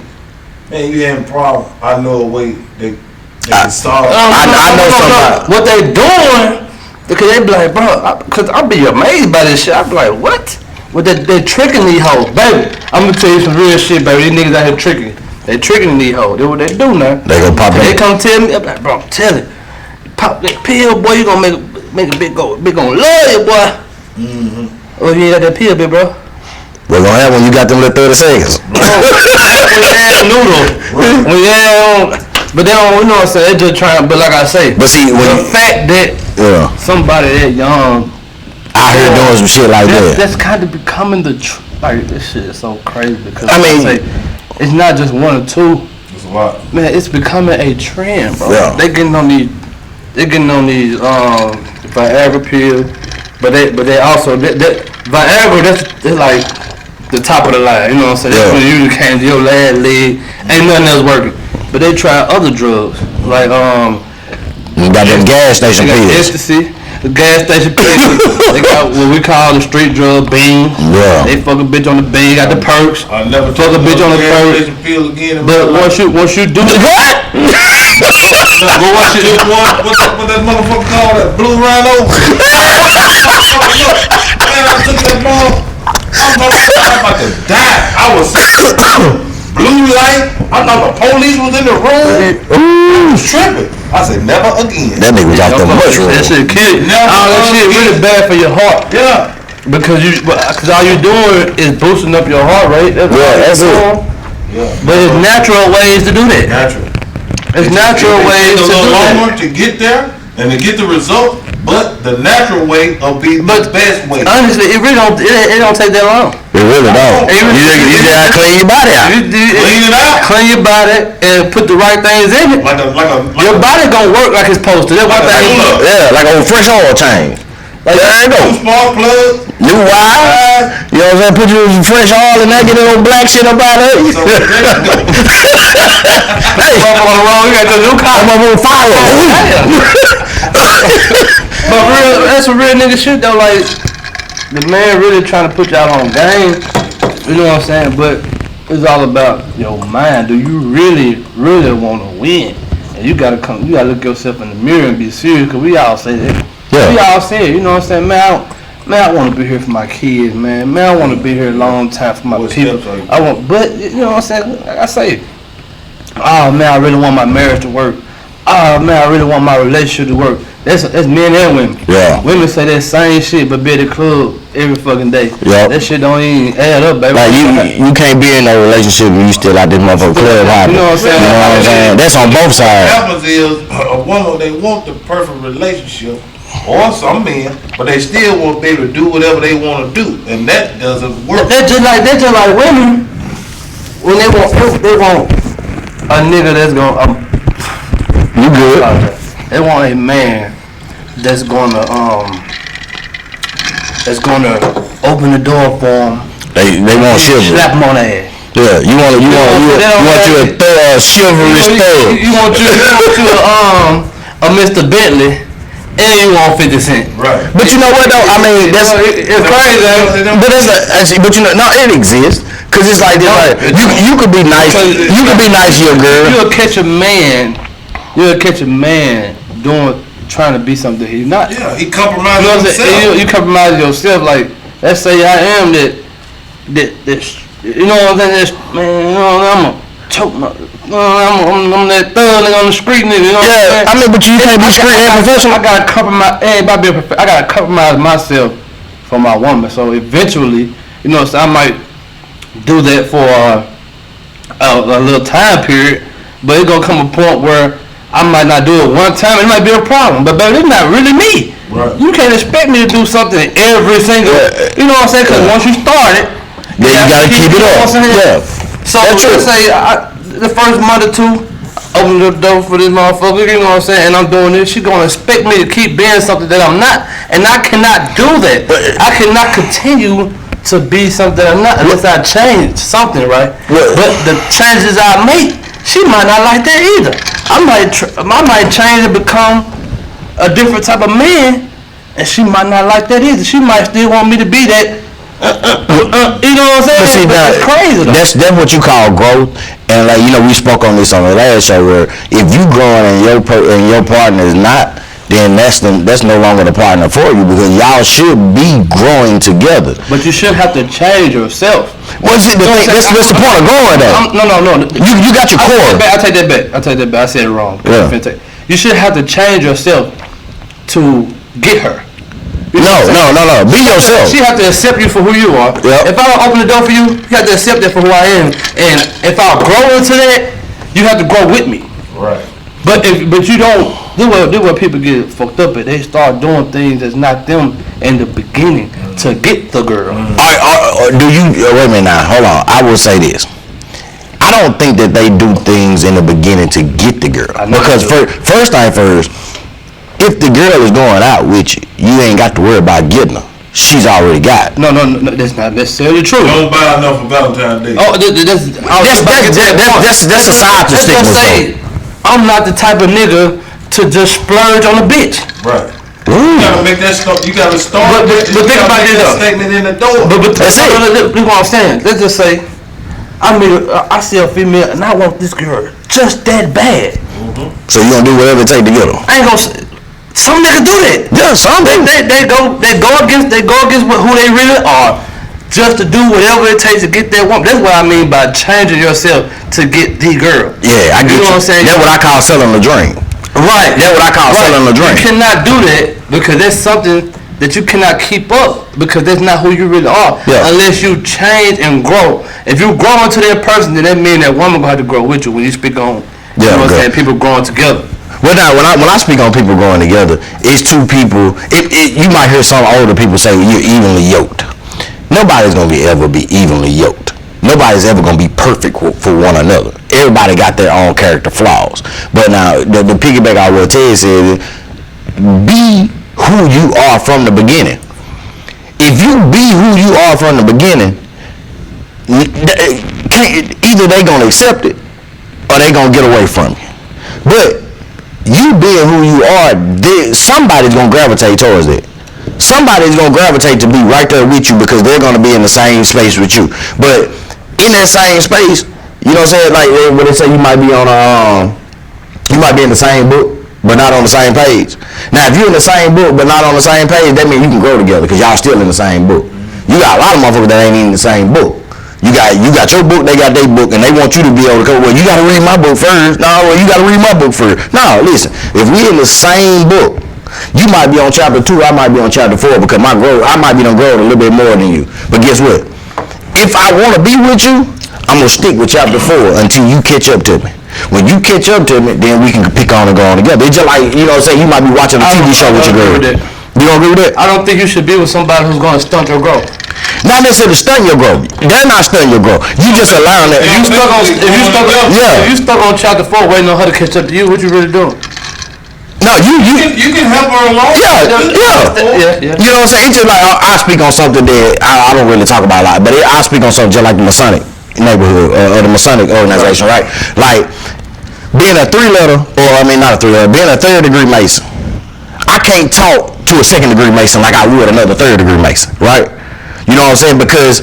man, you having a problem, I know a way they can solve it. I know somebody. What they doing, because they be like, bro, because I'll be amazed by this shit. I'll be like, what? Well, they're tricking these hoes, baby. I'm gonna tell you some real shit, baby. These niggas out here tricking. They tricking these hoes. That's what they do now. They gonna pop They in. come tell me, I'm like, bro, I'm telling you. Pop that pill, boy, you gonna make a big gonna love you, boy. Mm-hmm. Oh, you ain't got that pill, big bro. We're gonna have when you got them little 30 seconds. But they don't, you know what I'm saying, they just trying, but like I say, But see, when the fact that somebody that young I heard doing some shit like that. that's kind of becoming like, this shit is so crazy because I mean, it's not just one or two. It's a lot. Man, it's becoming a trend, bro. Yeah. They getting on these Viagra pills, but they also that Viagra that's like the top of the line. You know what I'm saying? That's when you came to your last leg, ain't nothing else working. But they try other drugs like you got them gas station they got pills. ecstasy, the gas station pills. They got what we call the street drug bean. Yeah. They fuck a bitch on the bean, got the perks. I never fuck a bitch on the perks. Pill again. But once you do it, what? But once you do what that motherfucker called that blue rhino? Man, I took that ball. I'm about to die. I was blue light. I thought the police was in the room. I was tripping. I said never again. That nigga was off the mushroom. That shit kill you. All that shit really bad for your heart. Yeah. Because all you doing is boosting up your heart rate. That's it. Yeah. But it's natural ways to do that. Natural. It's natural ways to It takes a do little that. longer to get there and to get the result, but the natural way will be the best way. Honestly, it really don't. It don't take that long. It really don't. You just gotta clean your body out. Clean it out. Clean your body and put the right things in it. Your body gonna work like it's supposed to. That's one thing. Yeah, like a fresh oil change. Like there you go. Small plug. New wire. You know what I'm saying? Put you some fresh oil and that get a little black shit up out of it. So there you go. Hey, on the road, you got the new car. I'm up on fire. But real, that's a real nigga shit though. Like the man really trying to put y'all on game. You know what I'm saying? But it's all about your mind. Do you really want to win? And you gotta look yourself in the mirror and be serious. Cause we all say that. Yeah. We all say it. You know what I'm saying? Man, I want to be here for my kids, man. Man, I want to be here a long time for my people. But you know what I'm saying? Like I say, oh man, I really want my marriage to work. Oh man, I really want my relationship to work. That's men and women. Yeah. Women say that same shit, but be at the club every fucking day. Yeah. That shit don't even add up, baby. Like you can't be in a relationship when you still out this motherfucker club hopping. You know what I'm saying? You know what I'm saying? That's on both What sides. happens is a woman, they want the perfect relationship, or some men, but they still want to be able to do whatever they want to do, and that doesn't work. That's just like women when they want a nigga that's gonna You good? they want a man that's gonna open the door for them. They want chivalry. Slap him on the ass. Yeah, you want you a chivalry stud. You want a Mr. Bentley, and you want 50 Cent. Right. But you know what though? I mean, that's It's crazy. but but you know, no, it exists. Cause it's like this. Like, you could be nice. You could be nice to your girl. You'll catch a man trying to be something he's not. Yeah, he You compromises know what I'm himself. saying? You compromise yourself. Like, let's say I am that you know what I'm saying? Man, you know, I'm a choke. I'm that thug nigga on the street nigga. You know what I'm saying? Yeah, I mean, but you can't be street and professional. I gotta compromise. I gotta compromise myself for my woman. So eventually, you know, so I might do that for a little time period, but it's gonna come a point where I might not do it one time. It might be a problem, but baby, it's not really me. Right. You can't expect me to do something every single. You know what I'm saying? Because once you start it, Then you gotta keep it you know up. what I'm saying? Yeah. So That's true. let's say the first month or two, open the door for this motherfucker. You know what I'm saying? And I'm doing this. She gonna expect me to keep being something that I'm not, and I cannot do that. I cannot continue to be something I'm not unless I change something, right? But the changes I make, she might not like that either. I might change and become a different type of man, and she might not like that either. She might still want me to be that. You know what I'm saying? But see, It's crazy though. that's what you call growth. And like, you know, we spoke on this on the last show where if you growing and your partner is not, then that's no longer the partner for you, because y'all should be growing together. But you shouldn't have to change yourself. What's it? That's the point of growing though. No. You got your core. I take that back. I said it wrong. Yeah. You shouldn't have to change yourself to get her. No. Be yourself. She have to accept you for who you are. Yep. If I don't open the door for you, you have to accept that for who I am. And if I grow into that, you have to grow with me. Right. But you don't. This where people get fucked up at. They start doing things that's not them in the beginning to get the girl. Do you wait a minute now? Hold on. I will say this. I don't think that they do things in the beginning to get the girl, because first thing first, if the girl is going out with you, you ain't got to worry about getting her. She's already got it. No, that's not necessarily true. Don't buy enough for Valentine's Day. Oh, that's a side to stigma. Let's just say I'm not the type of nigga to just splurge on a bitch. Right. You gotta make that start. You gotta start. But think about this though. Statement in the door. But that's it. Look what I'm saying. Let's just say I see a female and I want this girl just that bad. So you gonna do whatever it take to get her? I ain't gonna. Some niggas do that. Yeah, some they go against who they really are, just to do whatever it takes to get that woman. That's what I mean by changing yourself to get the girl. Yeah, I get you. Know what I'm saying? That's what I call selling the dream. Right. That's what I call selling the dream. You cannot do that because that's something that you cannot keep up, because that's not who you really are. Yeah. Unless you change and grow. If you grow into that person, then that means that woman gonna have to grow with you when you speak on. You know what I'm saying? People growing together. Well, now when I speak on people growing together, it's two people. You might hear some older people say you're evenly yoked. Nobody's gonna ever be evenly yoked. Nobody's ever gonna be perfect for one another. Everybody got their own character flaws. But now the piggyback I will tell you is, be who you are from the beginning. If you be who you are from the beginning, either they gonna accept it or they gonna get away from you. But you being who you are, somebody's gonna gravitate towards it. Somebody's gonna gravitate to be right there with you because they're gonna be in the same space with you. But in that same space, you know what I'm saying? Like when they say you might be on you might be in the same book but not on the same page. Now, if you're in the same book but not on the same page, that means you can grow together because y'all still in the same book. You got a lot of motherfuckers that ain't even in the same book. You got your book, they got their book, and they want you to be able to go, well, you got to read my book first. No, well, you got to read my book first. No, listen, if we in the same book, you might be on chapter 2, I might be on chapter 4 because I might be done growing a little bit more than you. But guess what? If I want to be with you, I'm going to stick with chapter 4 until you catch up to me. When you catch up to me, then we can pick on and go on together. It's just like, you know what I'm saying, you might be watching a TV show with your girl. You don't agree with that? I don't think you should be with somebody who's going to stunt your growth. Not necessarily stunt your growth. They're not stunting your growth. You just allowing that. If you stuck on chapter 4 waiting on her to catch up to you, what you really doing? No, you can help her along. Yeah. You know what I'm saying? It's just like I speak on something that I don't really talk about a lot, but I speak on something just like the Masonic neighborhood or the Masonic organization, right? Like being a being a third degree Mason. I can't talk to a second degree Mason like I would another third degree Mason, right? You know what I'm saying? Because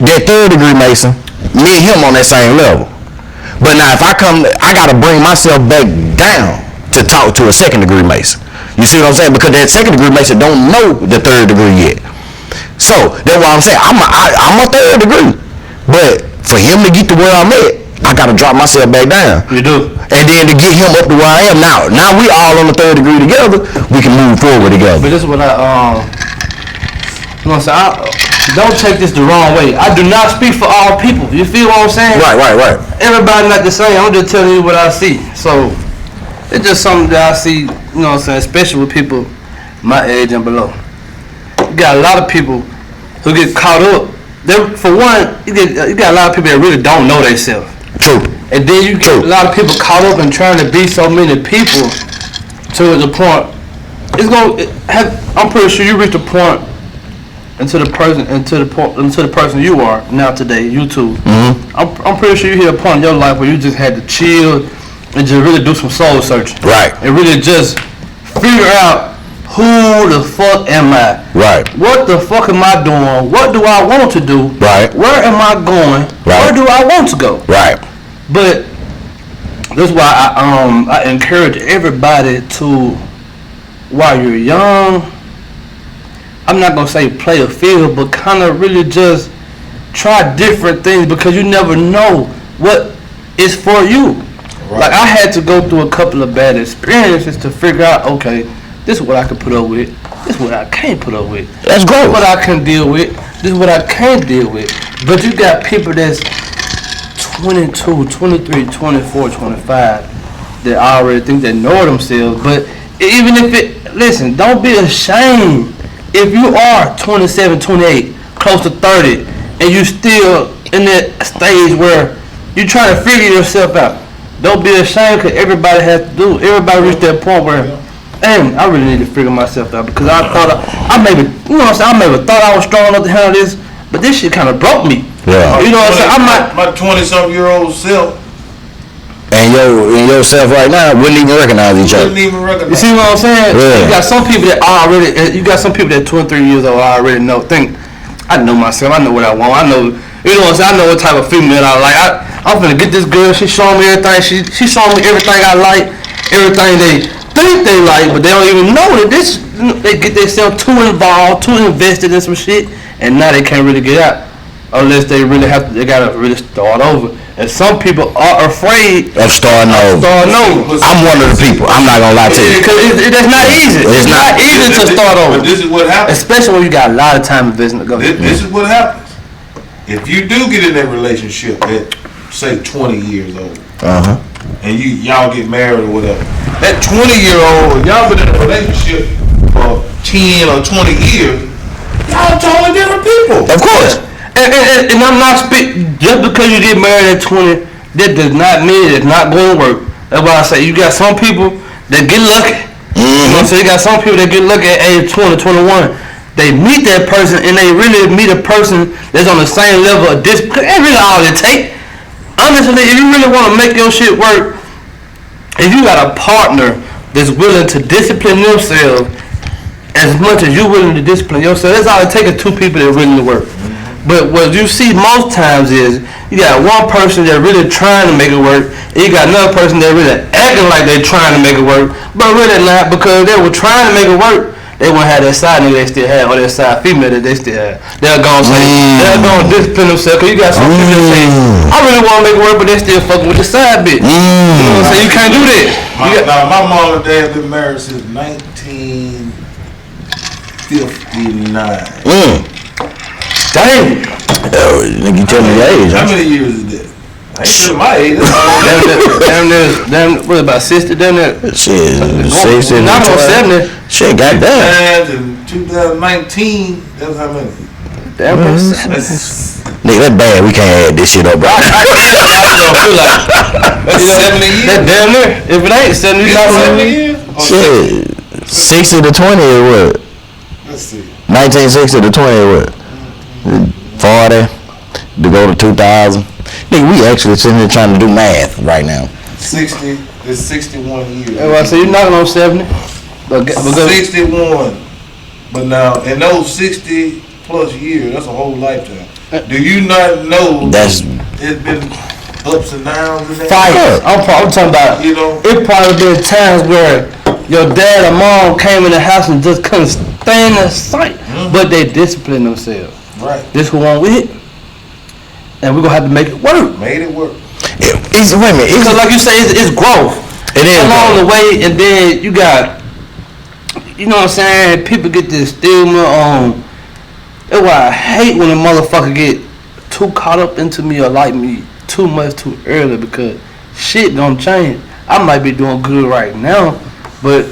that third degree Mason, me and him on that same level. But now if I gotta bring myself back down to talk to a second degree Mason. You see what I'm saying? Because that second degree Mason don't know the third degree yet. So that's why I'm saying I'm a third degree. But for him to get to where I'm at, I gotta drop myself back down. You do. And then to get him up to where I am now. Now we all on the third degree together, we can move forward together. But this is what you know what I'm saying? Don't take this the wrong way. I do not speak for all people. You feel what I'm saying? Right. Everybody not the same. I'm just telling you what I see. So it's just something that I see, you know what I'm saying, especially with people my age and below. You got a lot of people who get caught up. For one, you got a lot of people that really don't know themselves. True. And then you get a lot of people caught up in trying to be so many people to the point. I'm pretty sure you reach a point into the person you are now today, you too. Mm-hmm. I'm pretty sure you hit a point in your life where you just had to chill and just really do some soul searching. Right. And really just figure out who the fuck am I? Right. What the fuck am I doing? What do I want to do? Right. Where am I going? Right. Where do I want to go? Right. But that's why I encourage everybody to, while you're young, I'm not gonna say play a field, but kind of really just try different things because you never know what is for you. Right. Like I had to go through a couple of bad experiences to figure out, okay, this is what I can put up with. This is what I can't put up with. That's growth. This is what I can deal with. This is what I can't deal with. But you got people that's 22, 23, 24, 25 that already think they know themselves. But even if listen, don't be ashamed if you are 27, 28, close to 30, and you still in that stage where you're trying to figure yourself out. Don't be ashamed because everybody has to do. Everybody reached that point where, damn, I really need to figure myself out because I thought I maybe thought I was strong enough to handle this, but this shit kind of broke me. Yeah. You know what I'm saying? My 20-something-year-old self. And yourself right now wouldn't even recognize each other. You see what I'm saying? Yeah. You got some people that 2 and 3 years old already know. Think, I know myself. I know what I want. I know, you know what I'm saying? I know what type of female I like. I'm finna get this girl. She showing me everything. She showing me everything I like. Everything they think they like, but they don't even know that this. They get themselves too involved, too invested in some shit, and now they can't really get out unless they really have to. They gotta really start over. And some people are afraid of starting over. I'm one of the people. I'm not gonna lie to you. Because that's not easy. It's not easy to start over. But this is what happens. Especially when you got a lot of time invested. This is what happens. If you do get in that relationship at say 20 years old, and y'all get married or whatever. That 20-year-old, y'all been in a relationship for 10 or 20 years. Y'all totally different people. Of course. And I'm not speaking just because you get married at 20. That does not mean it's not going to work. That's why I say you got some people that get lucky. You know what I'm saying? You got some people that get lucky at age 20, 21. They meet that person and they really meet a person that's on the same level of discipline. That's really all it takes. Honestly, if you really want to make your shit work, if you got a partner that's willing to discipline themselves as much as you're willing to discipline yourself, that's all it takes is two people that are willing to work. But what you see most times is you got one person that really trying to make it work, and you got another person that really acting like they're trying to make it work, but really not, because they were trying to make it work. They won't have that side nigga they still have, or that side female that they still have. They're gonna say, they're gonna discipline themselves, because you got some people that say, I really want to make it work, but they still fucking with the side bitch. You know what I'm saying? You can't do that. Now, my mom and dad been married since 1959. Damn. Nigga, you tell me your age. How many years is that? I ain't telling my age. Damn, what about 60? Damn that. Shit, 60. Not on 70. Shit, goddamn. In 2019, that's how many? Damn, Nigga, that's bad. We can't add this shit up, bro. I feel like That's 70 years. that damn near. If it ain't 70, Is not it 70 years?70. Shit. 60 to 20 is what? Let's see. 1960 to 20 is what? 40 to go to 2000. Nigga, we actually sitting here trying to do math right now. 60 is 61 years. That's why I say you're knocking on 70. But 61. But now, in those 60 plus years, that's a whole lifetime. Do you not know That's it's been ups and downs in that? fights. I'm talking about. You know? It probably been times where your dad or mom came in the house and just couldn't stand the sight, but they disciplined themselves. Right. This who I'm with, and we're gonna have to make it work. Made it work. wait a minute. Because like you say, it's growth. It is along growth. the way, and then you got, you know what I'm saying? People get this stigma on. That's why I hate when a motherfucker get too caught up into me or like me too much too early, because shit don't change. I might be doing good right now, but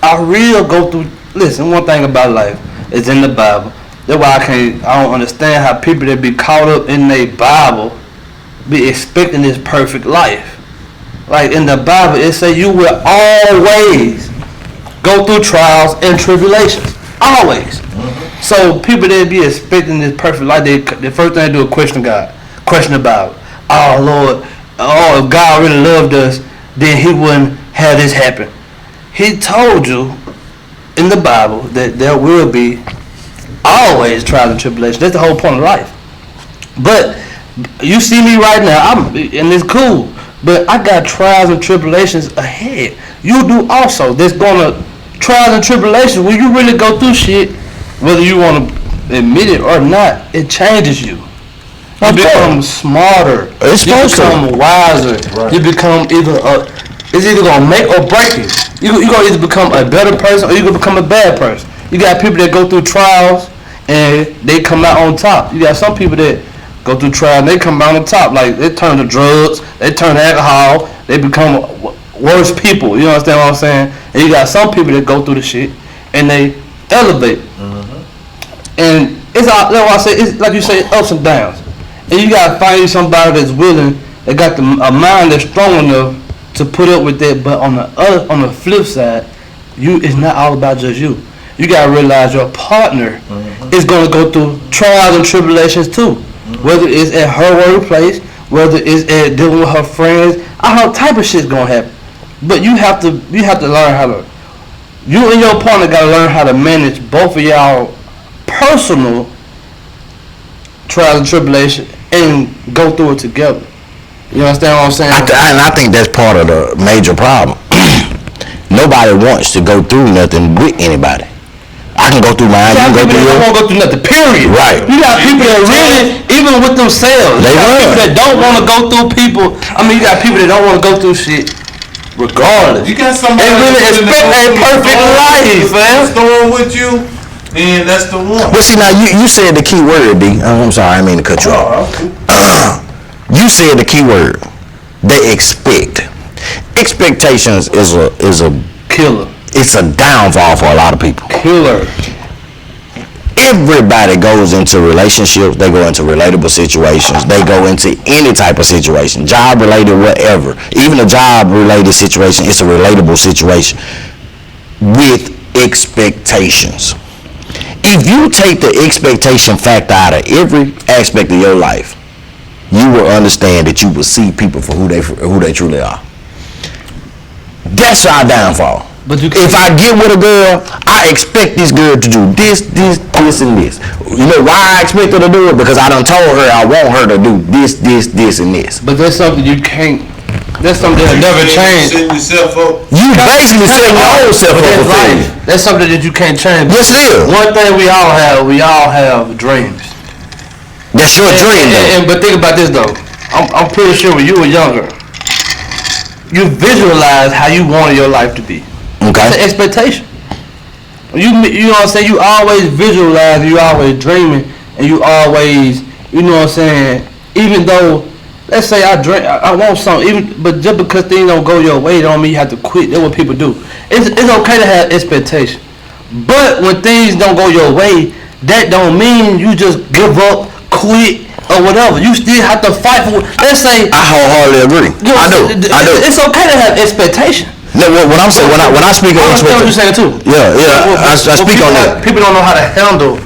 I really go through. Listen, one thing about life is in the Bible. That's why I don't understand how people that be caught up in their Bible be expecting this perfect life. Like in the Bible, it say you will always go through trials and tribulations. Always. So people that be expecting this perfect life, the first thing they do is question God. Question the Bible. Oh Lord, if God really loved us, then he wouldn't have this happen. He told you in the Bible that there will be always trials and tribulations. That's the whole point of life. But you see me right now, and it's cool, but I got trials and tribulations ahead. You do also. There's gonna trials and tribulations when you really go through shit, whether you want to admit it or not, it changes you. You become smarter. It's you supposed to. become wiser. Right. You become it's either gonna make or break you. You gonna either become a better person or you gonna become a bad person. You got people that go through trials and they come out on top. You got some people that go through trials and they come out on top. Like they turn to drugs, they turn to alcohol, they become worse people. You understand what I'm saying? And you got some people that go through the shit and they elevate. And it's all, that's why I say it's like you say, ups and downs. And you gotta find somebody that's willing, that got a mind that's strong enough to put up with that. But on the flip side, it's not all about just you. You gotta realize your partner is gonna go through trials and tribulations too. Whether it's at her workplace, whether it's at dealing with her friends, all type of shit's gonna happen. But you have to learn how to. You and your partner gotta learn how to manage both of y'all personal trials and tribulations and go through it together. You understand what I'm saying? I think that's part of the major problem. Nobody wants to go through nothing with anybody. I can go through mine. You can go through don't yours. want to go through nothing. Period. Right. You got people that really, even with themselves, They you got run. people that don't want to go through people. I mean, you got people that don't want to go through shit, regardless. You got somebody They really that's expect a perfect life, man. Storm with you, and that's the one. Well, see, now you said the key word, D. I'm sorry, I didn't mean to cut you off. You said the key word. They expect. expectations is a Killer. it's a downfall for a lot of people. Killer. Everybody goes into relationships, they go into relatable situations, they go into any type of situation, job related, whatever. Even a job related situation, it's a relatable situation with expectations. If you take the expectation factor out of every aspect of your life, you will understand that you will see people for who they truly are. That's our downfall. But if I get with a girl, I expect this girl to do this, and this. You know why I expect her to do it? Because I done told her I want her to do this, and this. But that's something you can't. That's something that'll never change. Setting yourself up. You basically setting your own self up for failure. That's something that you can't change. Yes, it is. One thing we all have dreams. That's your dream, though. But think about this though. I'm pretty sure when you were younger, you visualized how you wanted your life to be. Okay. It's an expectation. You know what I'm saying? You always visualize, you always dreaming, and you always, you know what I'm saying? Even though, let's say I want something, but just because things don't go your way, don't mean you have to quit. That's what people do. It's okay to have expectation, but when things don't go your way, that don't mean you just give up, quit, or whatever. You still have to fight for. Let's say I wholeheartily agree. I do. It's okay to have expectation. No, what I'm saying when I speak on what you're saying too. I speak on that. People don't know how to handle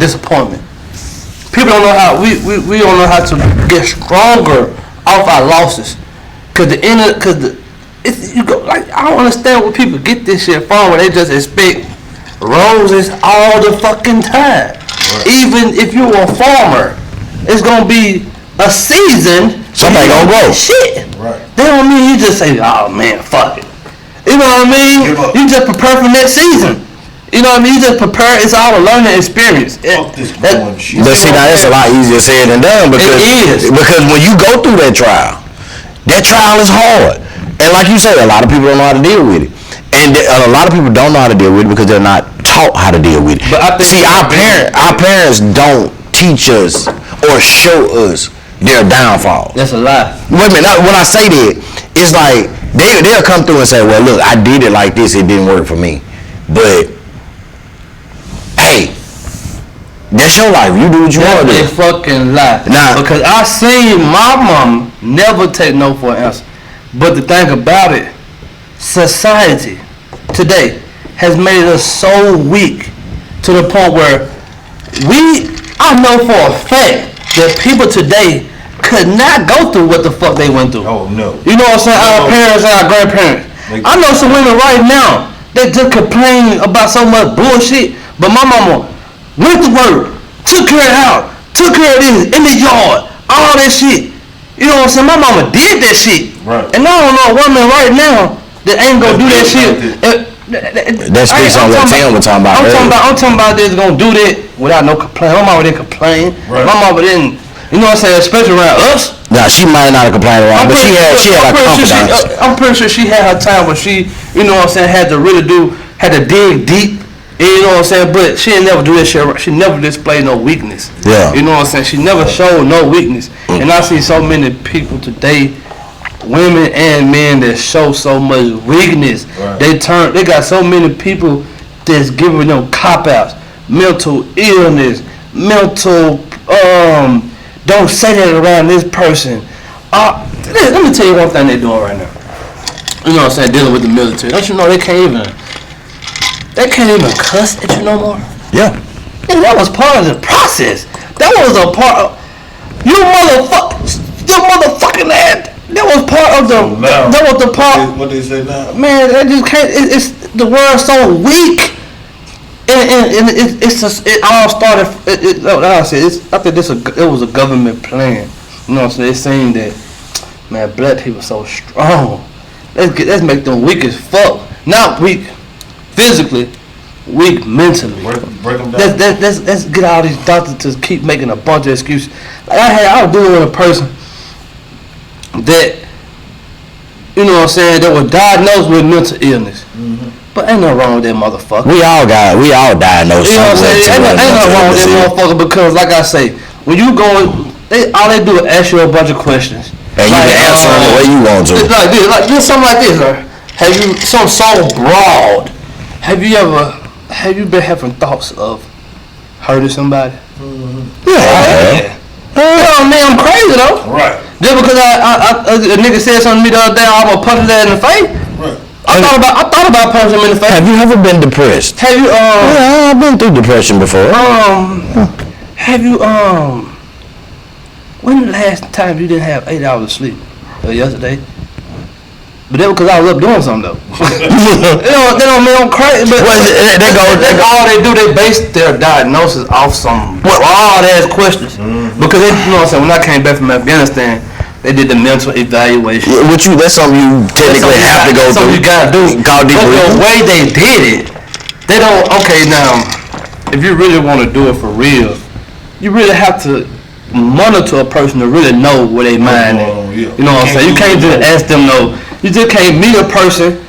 disappointment. People don't know how we don't know how to get stronger off our losses. I don't understand where people get this shit from, where they just expect roses all the fucking time. Right. Even if you're a farmer, it's gonna be a season. Somebody gonna grow. Shit. Right. That don't mean you just say, oh man, fuck it. You know what I mean? You just prepare for next season. You know what I mean? You just prepare. It's all a learning experience. Fuck this growing shit. But see, now that's a lot easier said than done because when you go through that trial is hard. And like you said, a lot of people don't know how to deal with it. And a lot of people don't know how to deal with it because they're not taught how to deal with it. But I think our parents don't teach us or show us their downfall. That's a lie. Wait a minute. When I say that, it's like they'll come through and say, well, look, I did it like this. It didn't work for me. But, hey, that's your life. You do what you want to do. That's a fucking lie. Nah. Because I seen my mom never take no for an answer. But the thing about it, society today has made us so weak to the point where I know for a fact that people today could not go through what the fuck they went through. Oh no. You know what I'm saying? Our parents and our grandparents. I know some women right now that just complain about so much bullshit, but my mama went to work, took care of the house, took care of this, in the yard, all that shit. You know what I'm saying? My mama did that shit. Right. And I don't know a woman right now that ain't gonna do that shit. That speaks on what Tim was talking about earlier. I'm talking about this gonna do that without no complaint. My mama didn't complain. Right. My mama didn't, you know what I'm saying, especially around us. Now, she might not have complained around, but she had a confidence. I'm pretty sure she had her time when she, you know what I'm saying, had to dig deep. You know what I'm saying? But she didn't never do that shit. She never displayed no weakness. Yeah. You know what I'm saying? She never showed no weakness. And I see so many people today, women and men, that show so much weakness. Right. They got so many people that's giving them cop-outs, mental illness, don't say that around this person. Let me tell you one thing they're doing right now. You know what I'm saying? Dealing with the military. Don't you know they can't even cuss at you no more? Yeah. And that was part of the process. That was a part of your motherfucking ass. That was part of the. So now, that was the part. What they say now? Man, that just can't. It's the world's so weak. And it all started. Like I said, I think it was a government plan. You know what I'm saying? They saying that, man, black people so strong. Let's make them weak as fuck. Not weak physically, weak mentally. Break them down. Let's get all these doctors to keep making a bunch of excuses. Like I was dealing with a person that, you know what I'm saying, that was diagnosed with mental illness. Mm-hmm. But ain't nothing wrong with that motherfucker. We all diagnosed. You know what I'm saying? Ain't nothing wrong with that motherfucker because, like I say, when you go, all they do is ask you a bunch of questions. And you can answer them the way you want to. Like this, something like this, sir. Have you some so broad? Have you been having thoughts of hurting somebody? Yeah. Hell, man, I'm crazy though. Right. Just because a nigga said something to me the other day, I'm gonna punch that in the face. Right. I thought about punching him in the face. Have you ever been depressed? Have you Yeah, I've been through depression before. have you when the last time you didn't have 8 hours of sleep? Yesterday. But that was because I was up doing something though. They don't mean I'm crazy, but that's all they do. They base their diagnosis off some broad ass questions. Because they, you know what I'm saying, when I came back from Afghanistan, they did the mental evaluation. Yeah, with you, that's something you technically have to go through. That's something you gotta do. Call deep But the breathing. way they did it, they don't. Okay, now, if you really want to do it for real, you really have to monitor a person to really know where they mind is. Yeah. You know what I'm saying? You can't just ask them no. You just can't meet a person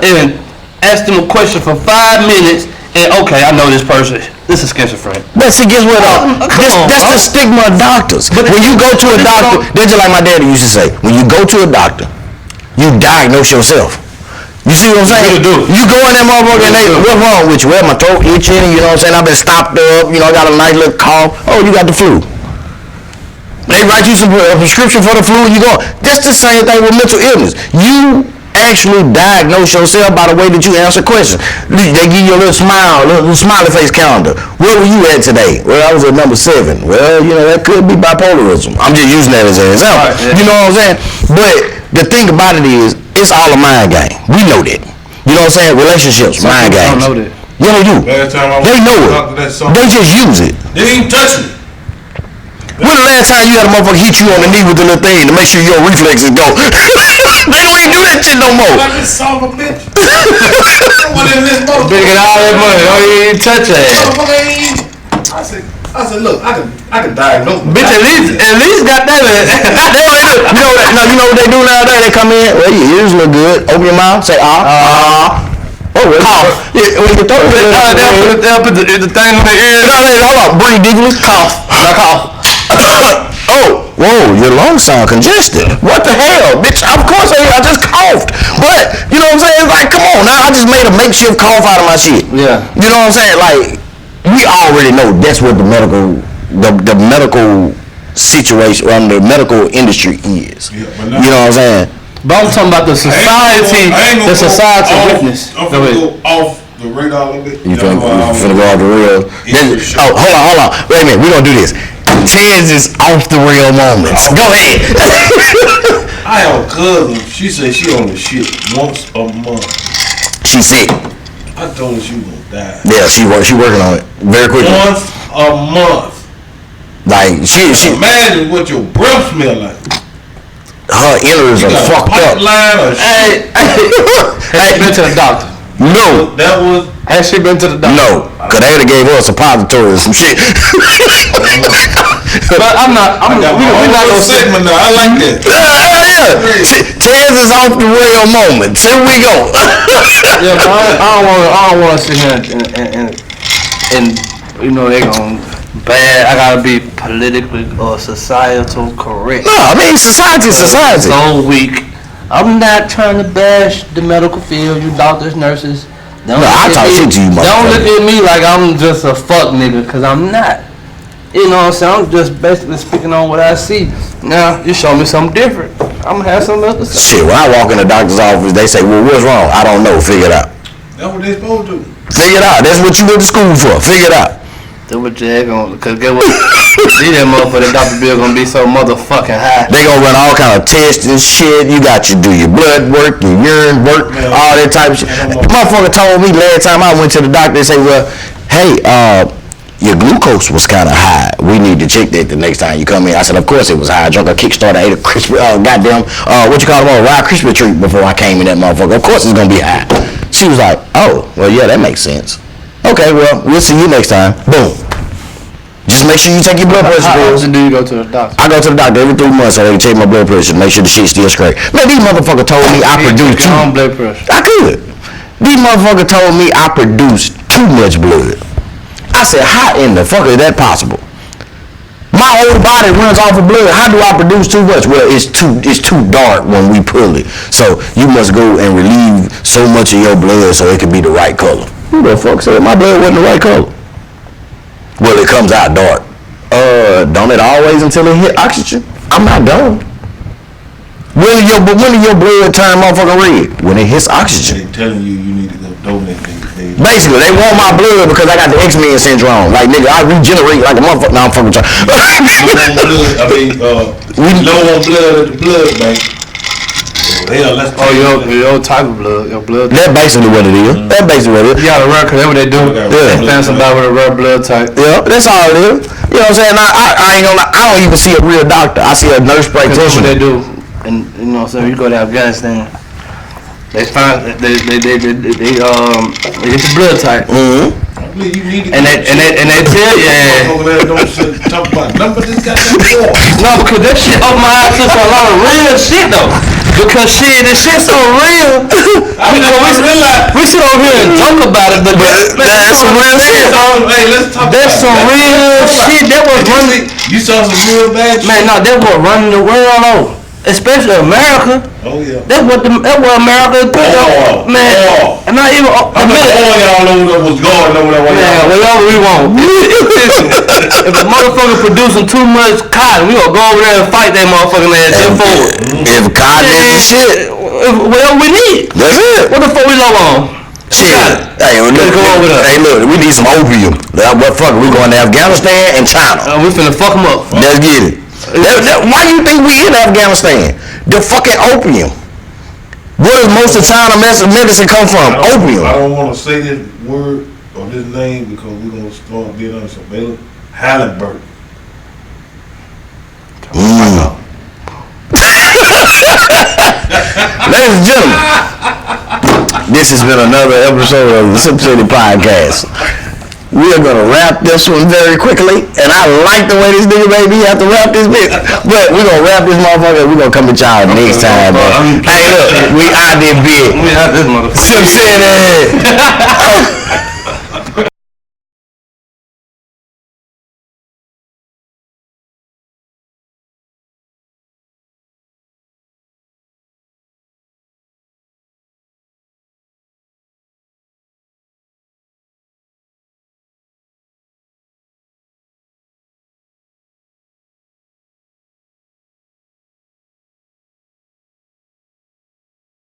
and ask them a question for 5 minutes and okay, I know this person. This is schizophrenic. But see, guess what? That's the stigma of doctors. When you go to a doctor, that's just like my daddy used to say. When you go to a doctor, you diagnose yourself. You see what I'm saying? You go in that motherfucker and they, what's wrong with you? Well, my throat itching, you know what I'm saying? I've been stopped up, you know, I got a nice little cough. Oh, you got the flu. They write you a prescription for the flu and you go. That's the same thing with mental illness. You actually diagnose yourself by the way that you answer questions. They give you a little smile, a little smiley face calendar. Where were you at today? Well, I was at number 7. Well, you know, that could be bipolarism. I'm just using that as an example. Right, yeah. You know what I'm saying? But the thing about it is, it's all a mind game. We know that. You know what I'm saying? Relationships, mind games. I don't know that. Yeah, they do. Last time I They know talked to that it. son, They just use it. they didn't even touch me. When the last time you had a motherfucker hit you on the knee with the little thing to make sure your reflexes go? They don't even do that shit no more. Like this son of a bitch. What in this motherfucker? Big and all that money. Don't even touch that. Motherfucker ain't even- I said, look, I can diagnose. Bitch, at least got that. You know what they do nowadays? They come in. Well, your ears look good. Open your mouth. Say Oh, well, cough. Yeah, when you throw They'll put the thing on the ear. No, hold on. Breathe deeply. Cough. Cough. Oh, whoa, your lungs sound congested. What the hell? Bitch, of course I just coughed. But, you know what I'm saying? It's like, come on now. I just made a makeshift cough out of my shit. Yeah. You know what I'm saying? Like, we already know that's what the medical situation, the medical industry is. Yeah, but now- You know what I'm saying? But I'm talking about the society, witness. I'm Go gonna ahead. go off the radar a little bit. You finna go off the rail. Yeah, sure. Oh, hold on. Wait a minute. We're gonna do this. Ted's is off the rail moments. Go ahead. I have a cousin. She said she on the shit once a month. She's sick. I told her she was gonna die. Yeah, she working on it very quickly. Once a month. Like she Imagine what your breath smell like. her innards You are got a fucked up. pipeline or shit. Has she been to the doctor? No, That was Has she been to the doctor? no, cause they would have gave her a suppository or some shit. But I'm not. I got my We're not own gonna sit. segment now. I like that. Yeah. Ted's is off the rail moments. Here we go. Yeah, but I don't want to sit here and you know they gon' bad. I gotta be politically or societal correct. No, I mean society. So weak. I'm not trying to bash the medical field, you doctors, nurses. Don't No, I look talk at shit me- to you, Don't look motherfucker. at me like I'm just a fuck nigga, cause I'm not. You know what I'm saying? I'm just basically speaking on what I see. Now, you show me something different, I'm gonna have something else to say. Shit, when I walk in the doctor's office, they say, "Well, what's wrong?" I don't know. Figure it out. That's what they supposed to do. Figure it out. That's what you went to school for. Figure it out. Do what you're gonna, cause get what? See that motherfucker, Dr. Bill gonna be so motherfucking high. They gonna run all kind of tests and shit. You got to do your blood work, your urine work, all that type of shit. Motherfucker told me last time I went to the doctor, they say, "Well, hey, your glucose was kind of high. We need to check that the next time you come in." I said, "Of course it was high. I drank a Kickstarter, ate a crispy, goddamn, what you call it, a rye crispy treat before I came in that motherfucker. Of course it's gonna be high." She was like, "Oh, well, yeah, that makes sense. Okay, well, we'll see you next time." Boom. Just make sure you take your blood pressure How pills. often do you go to the doctor? I go to the doctor every 3 months so they can check my blood pressure, make sure the shit's still straight. Man, these motherfuckers told me I produced Your own too. blood pressure. I could. These motherfuckers told me I produced too much blood. I said, how in the fuck is that possible? My whole body runs off of blood. How do I produce too much? Well, it's too dark when we pull it. So you must go and relieve so much of your blood so it can be the right color. Who the fuck said my blood wasn't the right color? Well, it comes out dark. Don't it always until it hit oxygen? I'm not dumb. When do your blood turn motherfucking red? When it hits oxygen. They telling you need to go donate. Basically, they want my blood because I got the X-Men syndrome. Like, nigga, I regenerate like a motherfucker. Now I'm fucking trying. Low on blood at the blood bank. Your type of blood, your blood. That's basically what it is. That's basically what it is. You gotta run, cause that's what they do. They find somebody with a rare blood type. Yeah, that's all it is. You know what I'm saying? I ain't gonna lie, I don't even see a real doctor. I see a nurse That's what practitioner. they do. And you know what I'm saying? You go to Afghanistan, they find they get the blood type. Mm-hmm. And they tell you, Talk about number this goddamn war. no, because that shit opened my eyes to a lot of real shit though. Because shit, this shit so real. We sit over here and talk about it, but that's some real shit. Hey, let's talk That's some real shit. That was running. You saw some real bad shit. Man, no, that was running the world though. Especially America. Oh yeah. That's what America put up, man. And not even I'm not all y'all know what's going on over there. Man, whatever we want. Listen, if a motherfucker producing too much cotton, we gonna go over there and fight that motherfucking ass then forward. If cotton is shit, Whatever we need. that's it. What the fuck we low on? Shit. Hey, look, Come on with us. hey, look, we need some opium. What fuck? We going to Afghanistan and China. We finna fuck them up. Let's get it. Why do you think we in Afghanistan? The fucking opium. Where does most of China medicine come from? Opium. I don't want to say this word or this name because we're gonna start being on surveillance. Halliburton. Ladies and gentlemen, this has been another episode of the Sipp City podcast. We are gonna wrap this one very quickly, and I like the way this nigga made me have to wrap this bitch. But we gonna wrap this motherfucker. We gonna come at y'all next time, man. Hey, look, we out there, bitch. We out this motherfucker. Sipp City.